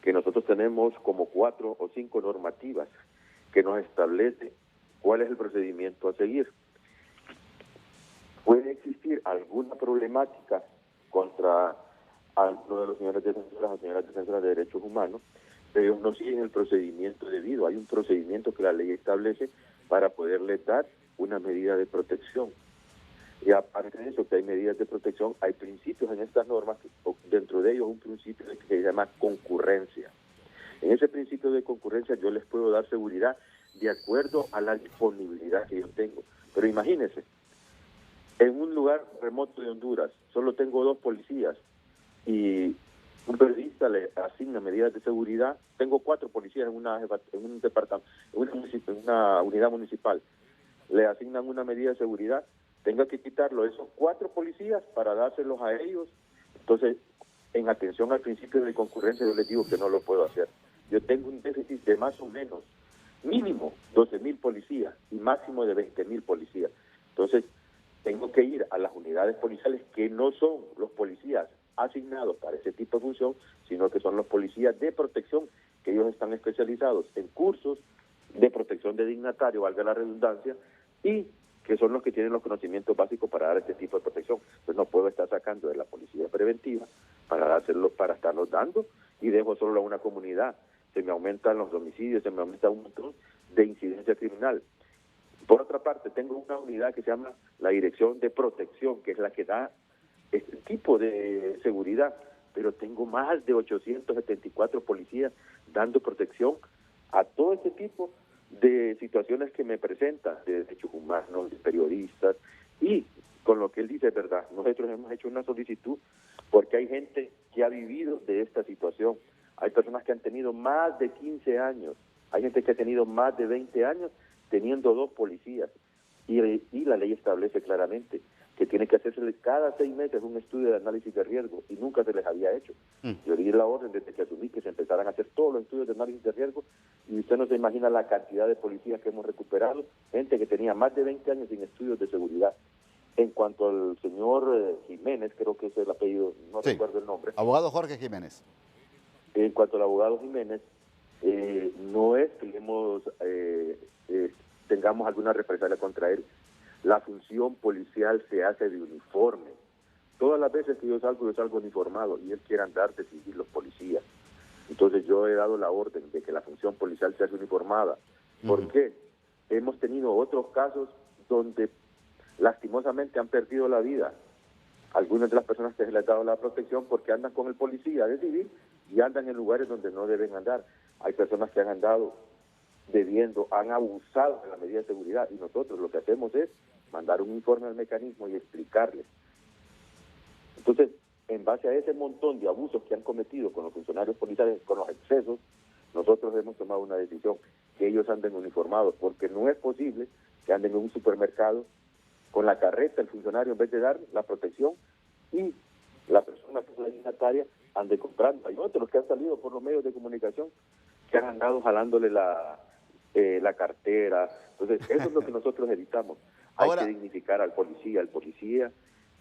que nosotros tenemos como 4 o 5 normativas que nos establece cuál es el procedimiento a seguir. Puede existir alguna problemática contra alguno de los señores defensoras o señoras defensoras de derechos humanos, pero ellos no siguen el procedimiento debido. Hay un procedimiento que la ley establece para poderles dar una medida de protección. Y aparte de eso, que hay medidas de protección, hay principios en estas normas, dentro de ellos un principio que se llama concurrencia. En ese principio de concurrencia yo les puedo dar seguridad de acuerdo a la disponibilidad que yo tengo. Pero imagínense, en un lugar remoto de Honduras solo tengo 2 policías y un periodista le asigna medidas de seguridad. Tengo 4 policías en un departamento, en una unidad municipal. Le asignan una medida de seguridad. Tengo que quitarlo esos 4 policías para dárselos a ellos. Entonces, en atención al principio de concurrencia, yo les digo que no lo puedo hacer. Yo tengo un déficit de más o menos mínimo 12.000 policías y máximo de 20.000 policías. Entonces, tengo que ir a las unidades policiales que no son los policías asignados para ese tipo de función, sino que son los policías de protección, que ellos están especializados en cursos de protección de dignatario, valga la redundancia, y que son los que tienen los conocimientos básicos para dar este tipo de protección. Entonces no puedo estar sacando de la policía preventiva para estarlos dando y dejo solo a una comunidad. Se me aumentan los homicidios, se me aumenta un montón de incidencia criminal. Por otra parte, tengo una unidad que se llama la Dirección de Protección, que es la que da este tipo de seguridad, pero tengo más de 874 policías dando protección a todo este tipo de situaciones que me presentan, de derechos humanos, de periodistas, y con lo que él dice es verdad. Nosotros hemos hecho una solicitud porque hay gente que ha vivido de esta situación. Hay personas que han tenido más de 15 años, hay gente que ha tenido más de 20 años teniendo 2 policías, y la ley establece claramente que tiene que hacerse cada 6 meses un estudio de análisis de riesgo, y nunca se les había hecho. Yo di la orden desde que asumí que se empezaran a hacer todos los estudios de análisis de riesgo, y usted no se imagina la cantidad de policías que hemos recuperado, gente que tenía más de 20 años sin estudios de seguridad. En cuanto al señor Jiménez, creo que ese es el apellido, no recuerdo el nombre. Abogado Jorge Jiménez. En cuanto al abogado Jiménez, no es que tengamos alguna represalia contra él. La función policial se hace de uniforme. Todas las veces que yo salgo uniformado, y él quiere andar de civil los policías. Entonces yo he dado la orden de que la función policial se hace uniformada. ¿Por qué? Hemos tenido otros casos donde lastimosamente han perdido la vida algunas de las personas que se les ha dado la protección porque andan con el policía de civil y andan en lugares donde no deben andar. Hay personas que han andado debiendo, han abusado de la medida de seguridad, y nosotros lo que hacemos es mandar un informe al mecanismo y explicarles. Entonces, en base a ese montón de abusos que han cometido con los funcionarios policiales, con los excesos, nosotros hemos tomado una decisión, que ellos anden uniformados, porque no es posible que anden en un supermercado con la carreta el funcionario, en vez de dar la protección, y la persona que es la dignataria ande comprando. Hay otros que han salido por los medios de comunicación que han andado jalándole la cartera. Entonces, eso es lo que nosotros evitamos. Hay que dignificar al policía. El policía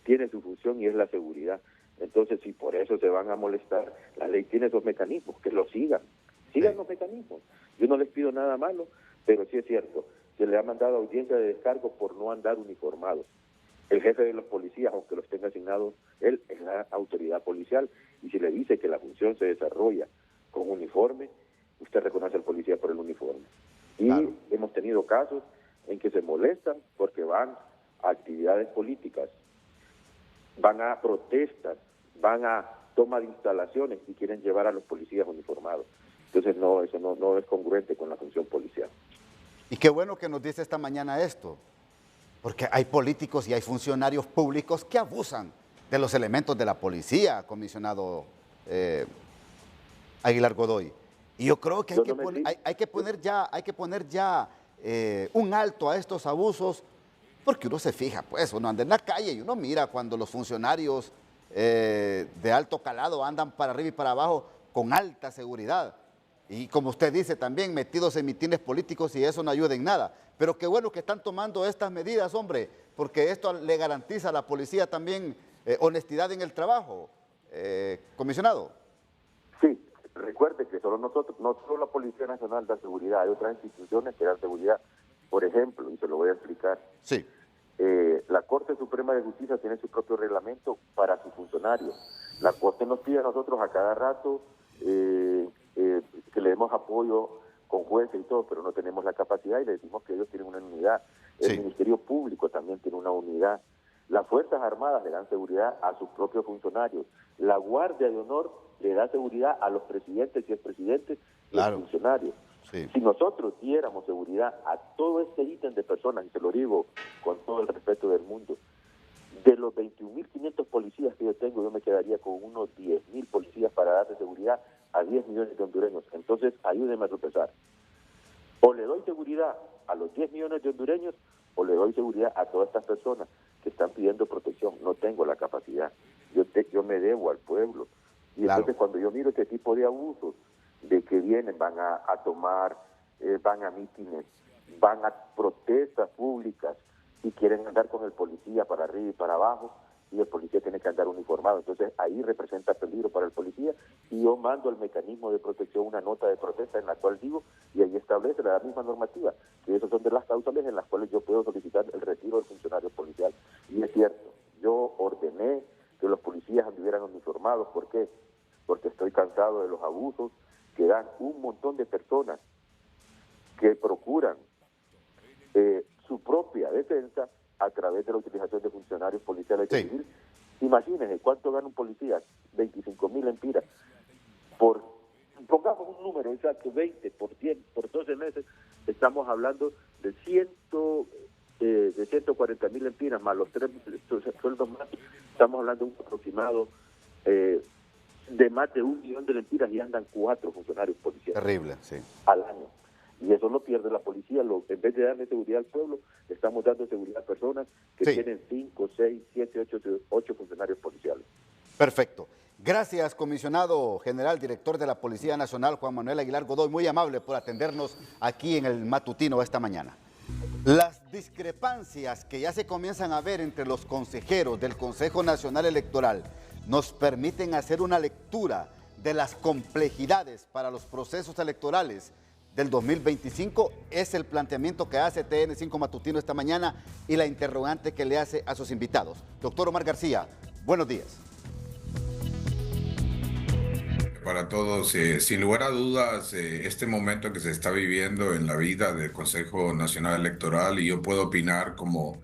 tiene su función y es la seguridad. Entonces, si por eso se van a molestar, la ley tiene esos mecanismos, que lo sigan. Sigan los mecanismos. Yo no les pido nada malo, pero sí es cierto, se le ha mandado audiencia de descargo por no andar uniformados. El jefe de los policías, aunque los tenga asignados, él es la autoridad policial, y si le dice que la función se desarrolla con uniforme, usted reconoce al policía por el uniforme. Y hemos tenido casos en que se molestan porque van a actividades políticas, van a protestas, van a toma de instalaciones y quieren llevar a los policías uniformados. Entonces no, eso no es congruente con la función policial. Y qué bueno que nos dice esta mañana esto, porque hay políticos y hay funcionarios públicos que abusan de los elementos de la policía, comisionado Aguilar Godoy. Y yo creo que hay que poner ya un alto a estos abusos, porque uno se fija, pues, uno anda en la calle y uno mira cuando los funcionarios de alto calado andan para arriba y para abajo con alta seguridad. Y como usted dice también, metidos en mitines políticos y eso no ayuda en nada. Pero qué bueno que están tomando estas medidas, hombre, porque esto le garantiza a la policía también honestidad en el trabajo. Comisionado. Sí, recuerde que no solo la Policía Nacional da seguridad, hay otras instituciones que dan seguridad. Por ejemplo, y se lo voy a explicar. Sí. La Corte Suprema de Justicia tiene su propio reglamento para sus funcionarios. La Corte nos pide a nosotros a cada rato que le demos apoyo con jueces y todo, pero no tenemos la capacidad y le decimos que ellos tienen una unidad. El Ministerio Público también tiene una unidad. Las Fuerzas Armadas le dan seguridad a sus propios funcionarios. La Guardia de Honor le da seguridad a los presidentes y expresidentes y los funcionarios. Sí. Si nosotros diéramos seguridad a todo este ítem de personas, y se lo digo con todo el respeto del mundo, de los 21.500 policías que yo tengo, yo me quedaría con unos 10.000 policías para darle seguridad a 10 millones de hondureños. Entonces, ayúdenme a sopesar. O le doy seguridad a los 10 millones de hondureños, o le doy seguridad a todas estas personas que están pidiendo protección. No tengo la capacidad. Yo me debo al pueblo. Y entonces, cuando yo miro este tipo de abusos, de que vienen, van a tomar, van a mítines, van a protestas públicas y quieren andar con el policía para arriba y para abajo, y el policía tiene que andar uniformado. Entonces ahí representa peligro para el policía, y yo mando al mecanismo de protección una nota de protesta en la cual digo, y ahí establece la misma normativa, que esas son de las causales en las cuales yo puedo solicitar el retiro del funcionario policial. Y es cierto, yo ordené que los policías anduvieran uniformados. ¿Por qué? Porque estoy cansado de los abusos que dan un montón de personas que procuran su propia defensa a través de la utilización de funcionarios policiales de civil. Imagínense cuánto gana un policía, 25.000 lempiras. Pongamos un número exacto, 20 por 10, por 12 meses, estamos hablando de 140.000 lempiras más los 3 sueldos más, estamos hablando de un aproximado de más de 1 millón de lempiras, y andan 4 funcionarios policiales. Terrible, sí. Al año. Y eso lo pierde la policía. En vez de darle seguridad al pueblo, le estamos dando seguridad a personas que tienen 5, 6, 7, 8 funcionarios policiales. Perfecto. Gracias, comisionado general, director de la Policía Nacional, Juan Manuel Aguilar Godoy, muy amable por atendernos aquí en el matutino esta mañana. Las discrepancias que ya se comienzan a ver entre los consejeros del Consejo Nacional Electoral nos permiten hacer una lectura de las complejidades para los procesos electorales del 2025, es el planteamiento que hace TN5 Matutino esta mañana y la interrogante que le hace a sus invitados. Doctor Omar García, buenos días. Para todos, sin lugar a dudas, este momento que se está viviendo en la vida del Consejo Nacional Electoral, y yo puedo opinar como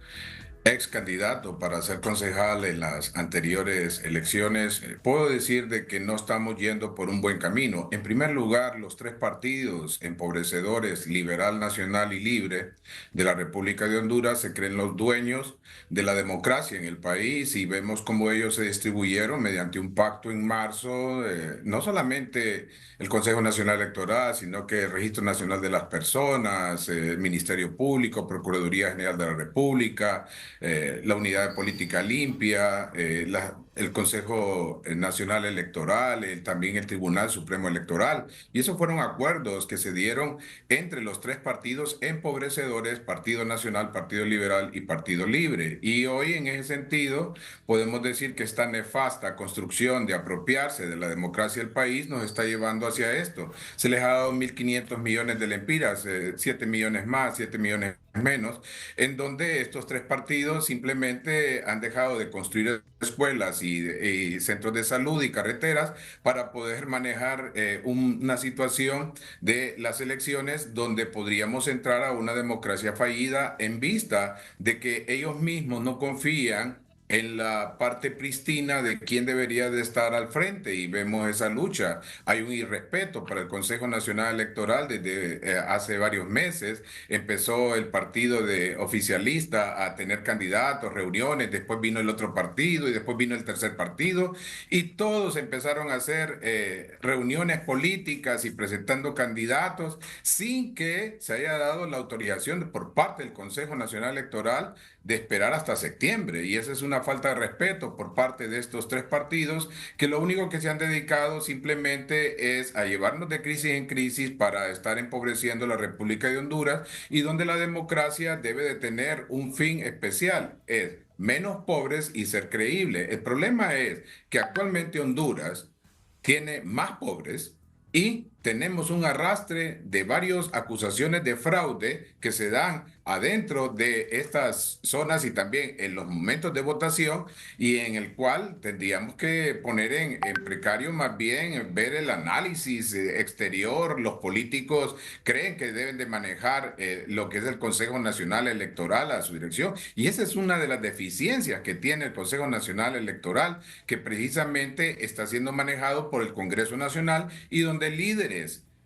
ex candidato para ser concejal en las anteriores elecciones, puedo decir de que no estamos yendo por un buen camino. En primer lugar, los 3 partidos empobrecedores, Liberal, Nacional y Libre, de la República de Honduras, se creen los dueños de la democracia en el país, y vemos cómo ellos se distribuyeron mediante un pacto en marzo, no solamente el Consejo Nacional Electoral, sino que el Registro Nacional de las Personas, el Ministerio Público, Procuraduría General de la República, la Unidad de Política Limpia, el Consejo Nacional Electoral, también el Tribunal Supremo Electoral. Y esos fueron acuerdos que se dieron entre los 3 partidos empobrecedores, Partido Nacional, Partido Liberal y Partido Libre. Y hoy, en ese sentido, podemos decir que esta nefasta construcción de apropiarse de la democracia del país nos está llevando hacia esto. Se les ha dado 1.500 millones de lempiras, 7 millones más, 7 millones menos, en donde estos 3 partidos simplemente han dejado de construir escuelas y centros de salud y carreteras para poder manejar una situación de las elecciones donde podríamos entrar a una democracia fallida, en vista de que ellos mismos no confían en la parte pristina de quién debería de estar al frente y vemos esa lucha. Hay un irrespeto para el Consejo Nacional Electoral desde hace varios meses. Empezó el partido de oficialista a tener candidatos, reuniones, después vino el otro partido y después vino el tercer partido y todos empezaron a hacer reuniones políticas y presentando candidatos sin que se haya dado la autorización por parte del Consejo Nacional Electoral de esperar hasta septiembre. Y esa es una falta de respeto por parte de estos tres partidos que lo único que se han dedicado simplemente es a llevarnos de crisis en crisis para estar empobreciendo la República de Honduras y donde la democracia debe de tener un fin especial, es menos pobres y ser creíble. El problema es que actualmente Honduras tiene más pobres y tenemos un arrastre de varias acusaciones de fraude que se dan adentro de estas zonas y también en los momentos de votación y en el cual tendríamos que poner en precario más bien ver el análisis exterior. Los políticos creen que deben de manejar lo que es el Consejo Nacional Electoral a su dirección y esa es una de las deficiencias que tiene el Consejo Nacional Electoral, que precisamente está siendo manejado por el Congreso Nacional y donde líderes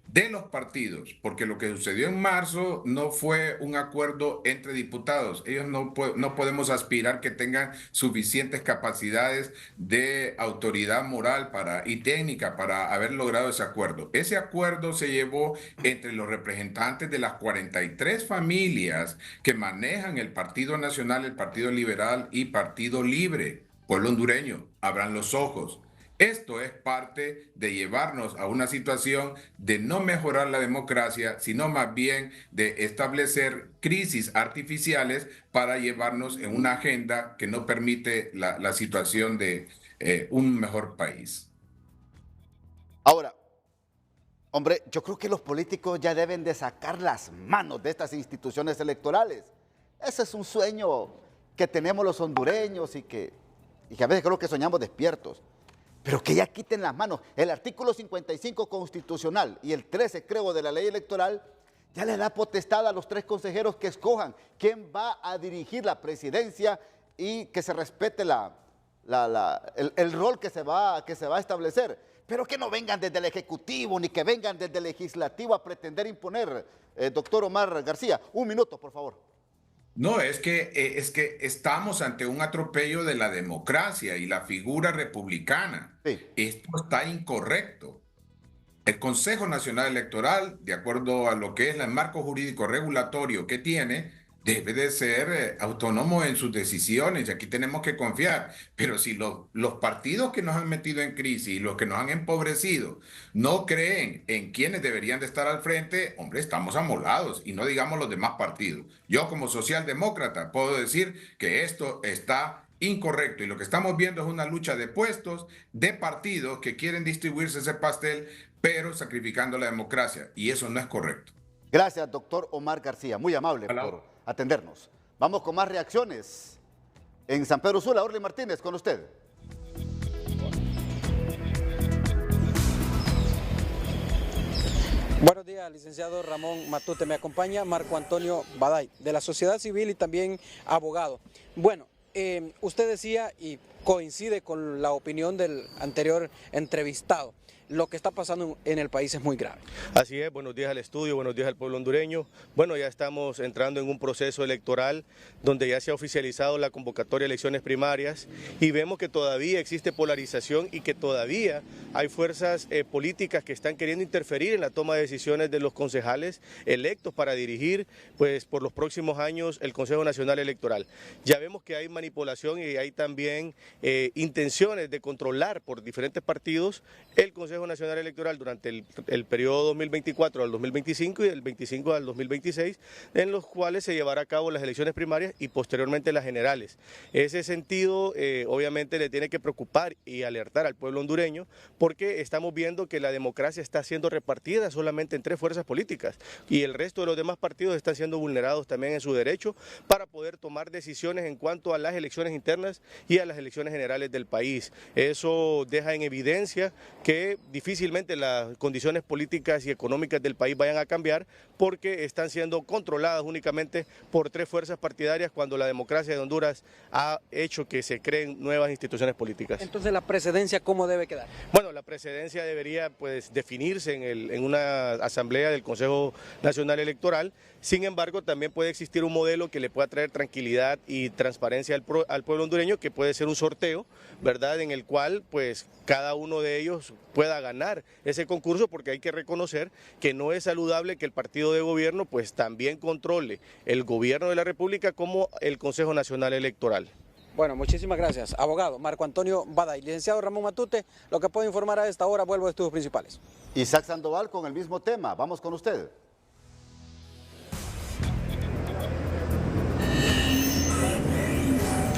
de los partidos, porque lo que sucedió en marzo no fue un acuerdo entre diputados. Ellos no podemos aspirar que tengan suficientes capacidades de autoridad moral y técnica para haber logrado ese acuerdo. Ese acuerdo se llevó entre los representantes de las 43 familias que manejan el Partido Nacional, el Partido Liberal y Partido Libre. Pueblo hondureño, abran los ojos. Esto es parte de llevarnos a una situación de no mejorar la democracia, sino más bien de establecer crisis artificiales para llevarnos en una agenda que no permite la situación de un mejor país. Ahora, hombre, yo creo que los políticos ya deben de sacar las manos de estas instituciones electorales. Ese es un sueño que tenemos los hondureños y que a veces creo que soñamos despiertos. Pero que ya quiten las manos. El artículo 55 constitucional y el 13, creo, de la ley electoral, ya le da potestad a los tres consejeros que escojan quién va a dirigir la presidencia y que se respete el rol que se va a establecer. Pero que no vengan desde el Ejecutivo ni que vengan desde el Legislativo a pretender imponer. Doctor Omar García, un minuto, por favor. No, es que estamos ante un atropello de la democracia y la figura republicana. Sí. Esto está incorrecto. El Consejo Nacional Electoral, de acuerdo a lo que es el marco jurídico regulatorio que tiene, debe de ser autónomo en sus decisiones y aquí tenemos que confiar. Pero si los partidos que nos han metido en crisis y los que nos han empobrecido no creen en quienes deberían de estar al frente, hombre, estamos amolados y no digamos los demás partidos. Yo como socialdemócrata puedo decir que esto está incorrecto y lo que estamos viendo es una lucha de puestos de partidos que quieren distribuirse ese pastel pero sacrificando la democracia y eso no es correcto. Gracias, doctor Omar García, muy amable por atendernos. Vamos con más reacciones. En San Pedro Sula, Orly Martínez, con usted. Buenos días, licenciado Ramón Matute. Me acompaña Marco Antonio Baday, de la sociedad civil y también abogado. Bueno, usted decía, y coincide con la opinión del anterior entrevistado, lo que está pasando en el país es muy grave. Así es, buenos días al estudio, buenos días al pueblo hondureño. Bueno, ya estamos entrando en un proceso electoral donde ya se ha oficializado la convocatoria de elecciones primarias y vemos que todavía existe polarización y que todavía hay fuerzas políticas que están queriendo interferir en la toma de decisiones de los concejales electos para dirigir pues por los próximos años el Consejo Nacional Electoral. Ya vemos que hay manipulación y hay también intenciones de controlar por diferentes partidos el Consejo Nacional Electoral durante el periodo 2024 al 2025 y del 25 al 2026, en los cuales se llevará a cabo las elecciones primarias y posteriormente las generales. Ese sentido obviamente le tiene que preocupar y alertar al pueblo hondureño porque estamos viendo que la democracia está siendo repartida solamente en 3 fuerzas políticas y el resto de los demás partidos están siendo vulnerados también en su derecho para poder tomar decisiones en cuanto a las elecciones internas y a las elecciones elecciones generales del país. Eso deja en evidencia que difícilmente las condiciones políticas y económicas del país vayan a cambiar, porque están siendo controladas únicamente por 3 fuerzas partidarias, cuando la democracia de Honduras ha hecho que se creen nuevas instituciones políticas. Entonces, ¿la presidencia cómo debe quedar? Bueno, la presidencia debería pues definirse en una asamblea del Consejo Nacional Electoral. Sin embargo, también puede existir un modelo que le pueda traer tranquilidad y transparencia al pueblo hondureño, que puede ser un sorteo, ¿verdad?, en el cual pues cada uno de ellos pueda ganar ese concurso, porque hay que reconocer que no es saludable que el partido de gobierno pues también controle el gobierno de la República como el Consejo Nacional Electoral. Bueno, muchísimas gracias. Abogado Marco Antonio Baday. Licenciado Ramón Matute, lo que puedo informar a esta hora, vuelvo a estudios principales. Isaac Sandoval con el mismo tema. Vamos con usted.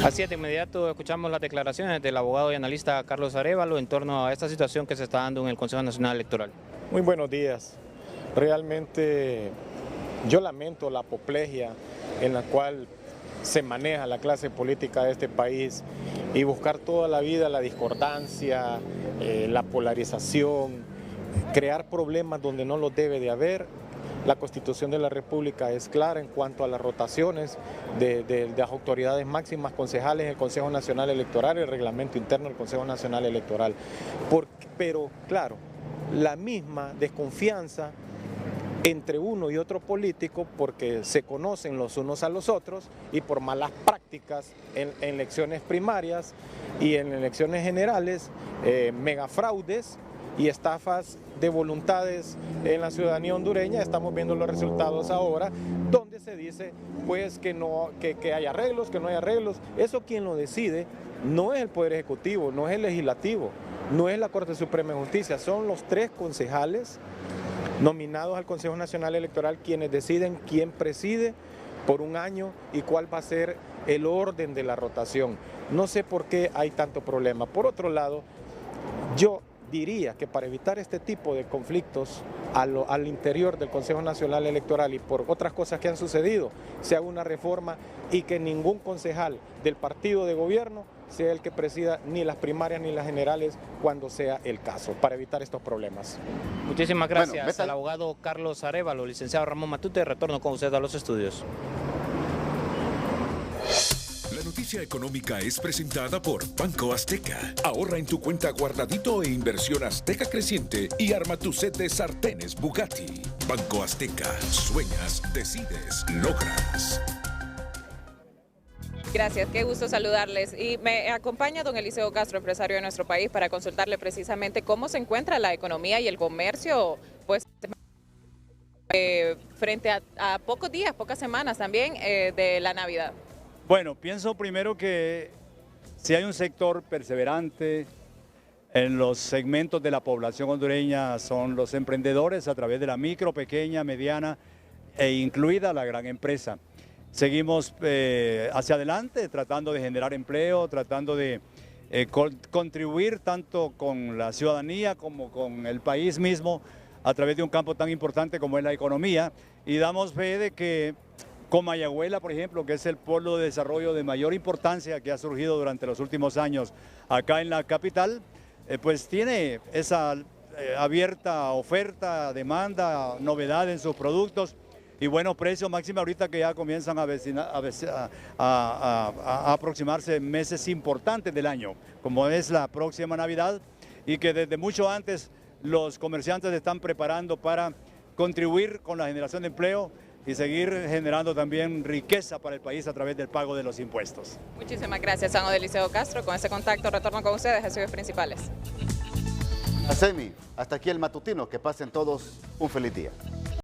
Así es, de inmediato escuchamos las declaraciones del abogado y analista Carlos Arévalo en torno a esta situación que se está dando en el Consejo Nacional Electoral. Muy buenos días. Realmente yo lamento la apoplejía en la cual se maneja la clase política de este país y buscar toda la vida la discordancia, la polarización, crear problemas donde no los debe de haber. La Constitución de la República es clara en cuanto a las rotaciones de las autoridades máximas concejales del Consejo Nacional Electoral, el reglamento interno del Consejo Nacional Electoral. Pero claro, la misma desconfianza entre uno y otro político, porque se conocen los unos a los otros y por malas prácticas en elecciones primarias y en elecciones generales, megafraudes y estafas de voluntades en la ciudadanía hondureña. Estamos viendo los resultados ahora, donde se dice pues que hay arreglos, que no hay arreglos. Eso quien lo decide no es el Poder Ejecutivo, no es el Legislativo, no es la Corte Suprema de Justicia, son los 3 concejales nominados al Consejo Nacional Electoral quienes deciden quién preside por un año y cuál va a ser el orden de la rotación. No sé por qué hay tanto problema. Por otro lado, yo diría que para evitar este tipo de conflictos al interior del Consejo Nacional Electoral y por otras cosas que han sucedido, se haga una reforma y que ningún concejal del partido de gobierno sea el que presida ni las primarias ni las generales cuando sea el caso, para evitar estos problemas. Muchísimas gracias al abogado Carlos Arévalo. Licenciado Ramón Matute, retorno con usted a los estudios. La noticia económica es presentada por Banco Azteca. Ahorra en tu cuenta Guardadito e Inversión Azteca Creciente y arma tu set de sartenes Bugatti. Banco Azteca. Sueñas, decides, logras. Gracias, qué gusto saludarles. Y me acompaña don Eliseo Castro, empresario de nuestro país, para consultarle precisamente cómo se encuentra la economía y el comercio, pues frente a pocos días, pocas semanas también de la Navidad. Bueno, pienso primero que si hay un sector perseverante en los segmentos de la población hondureña son los emprendedores a través de la micro, pequeña, mediana e incluida la gran empresa. Seguimos hacia adelante tratando de generar empleo, tratando de contribuir tanto con la ciudadanía como con el país mismo a través de un campo tan importante como es la economía, y damos fe de que Comayagüela, por ejemplo, que es el polo de desarrollo de mayor importancia que ha surgido durante los últimos años acá en la capital, pues tiene esa abierta oferta, demanda, novedad en sus productos y buenos precios, máxima ahorita que ya comienzan a aproximarse meses importantes del año, como es la próxima Navidad, y que desde mucho antes los comerciantes se están preparando para contribuir con la generación de empleo y seguir generando también riqueza para el país a través del pago de los impuestos. Muchísimas gracias, San Eliseo Castro. Con ese contacto retorno con ustedes a Estudios Principales. Asemi, hasta aquí el matutino. Que pasen todos un feliz día.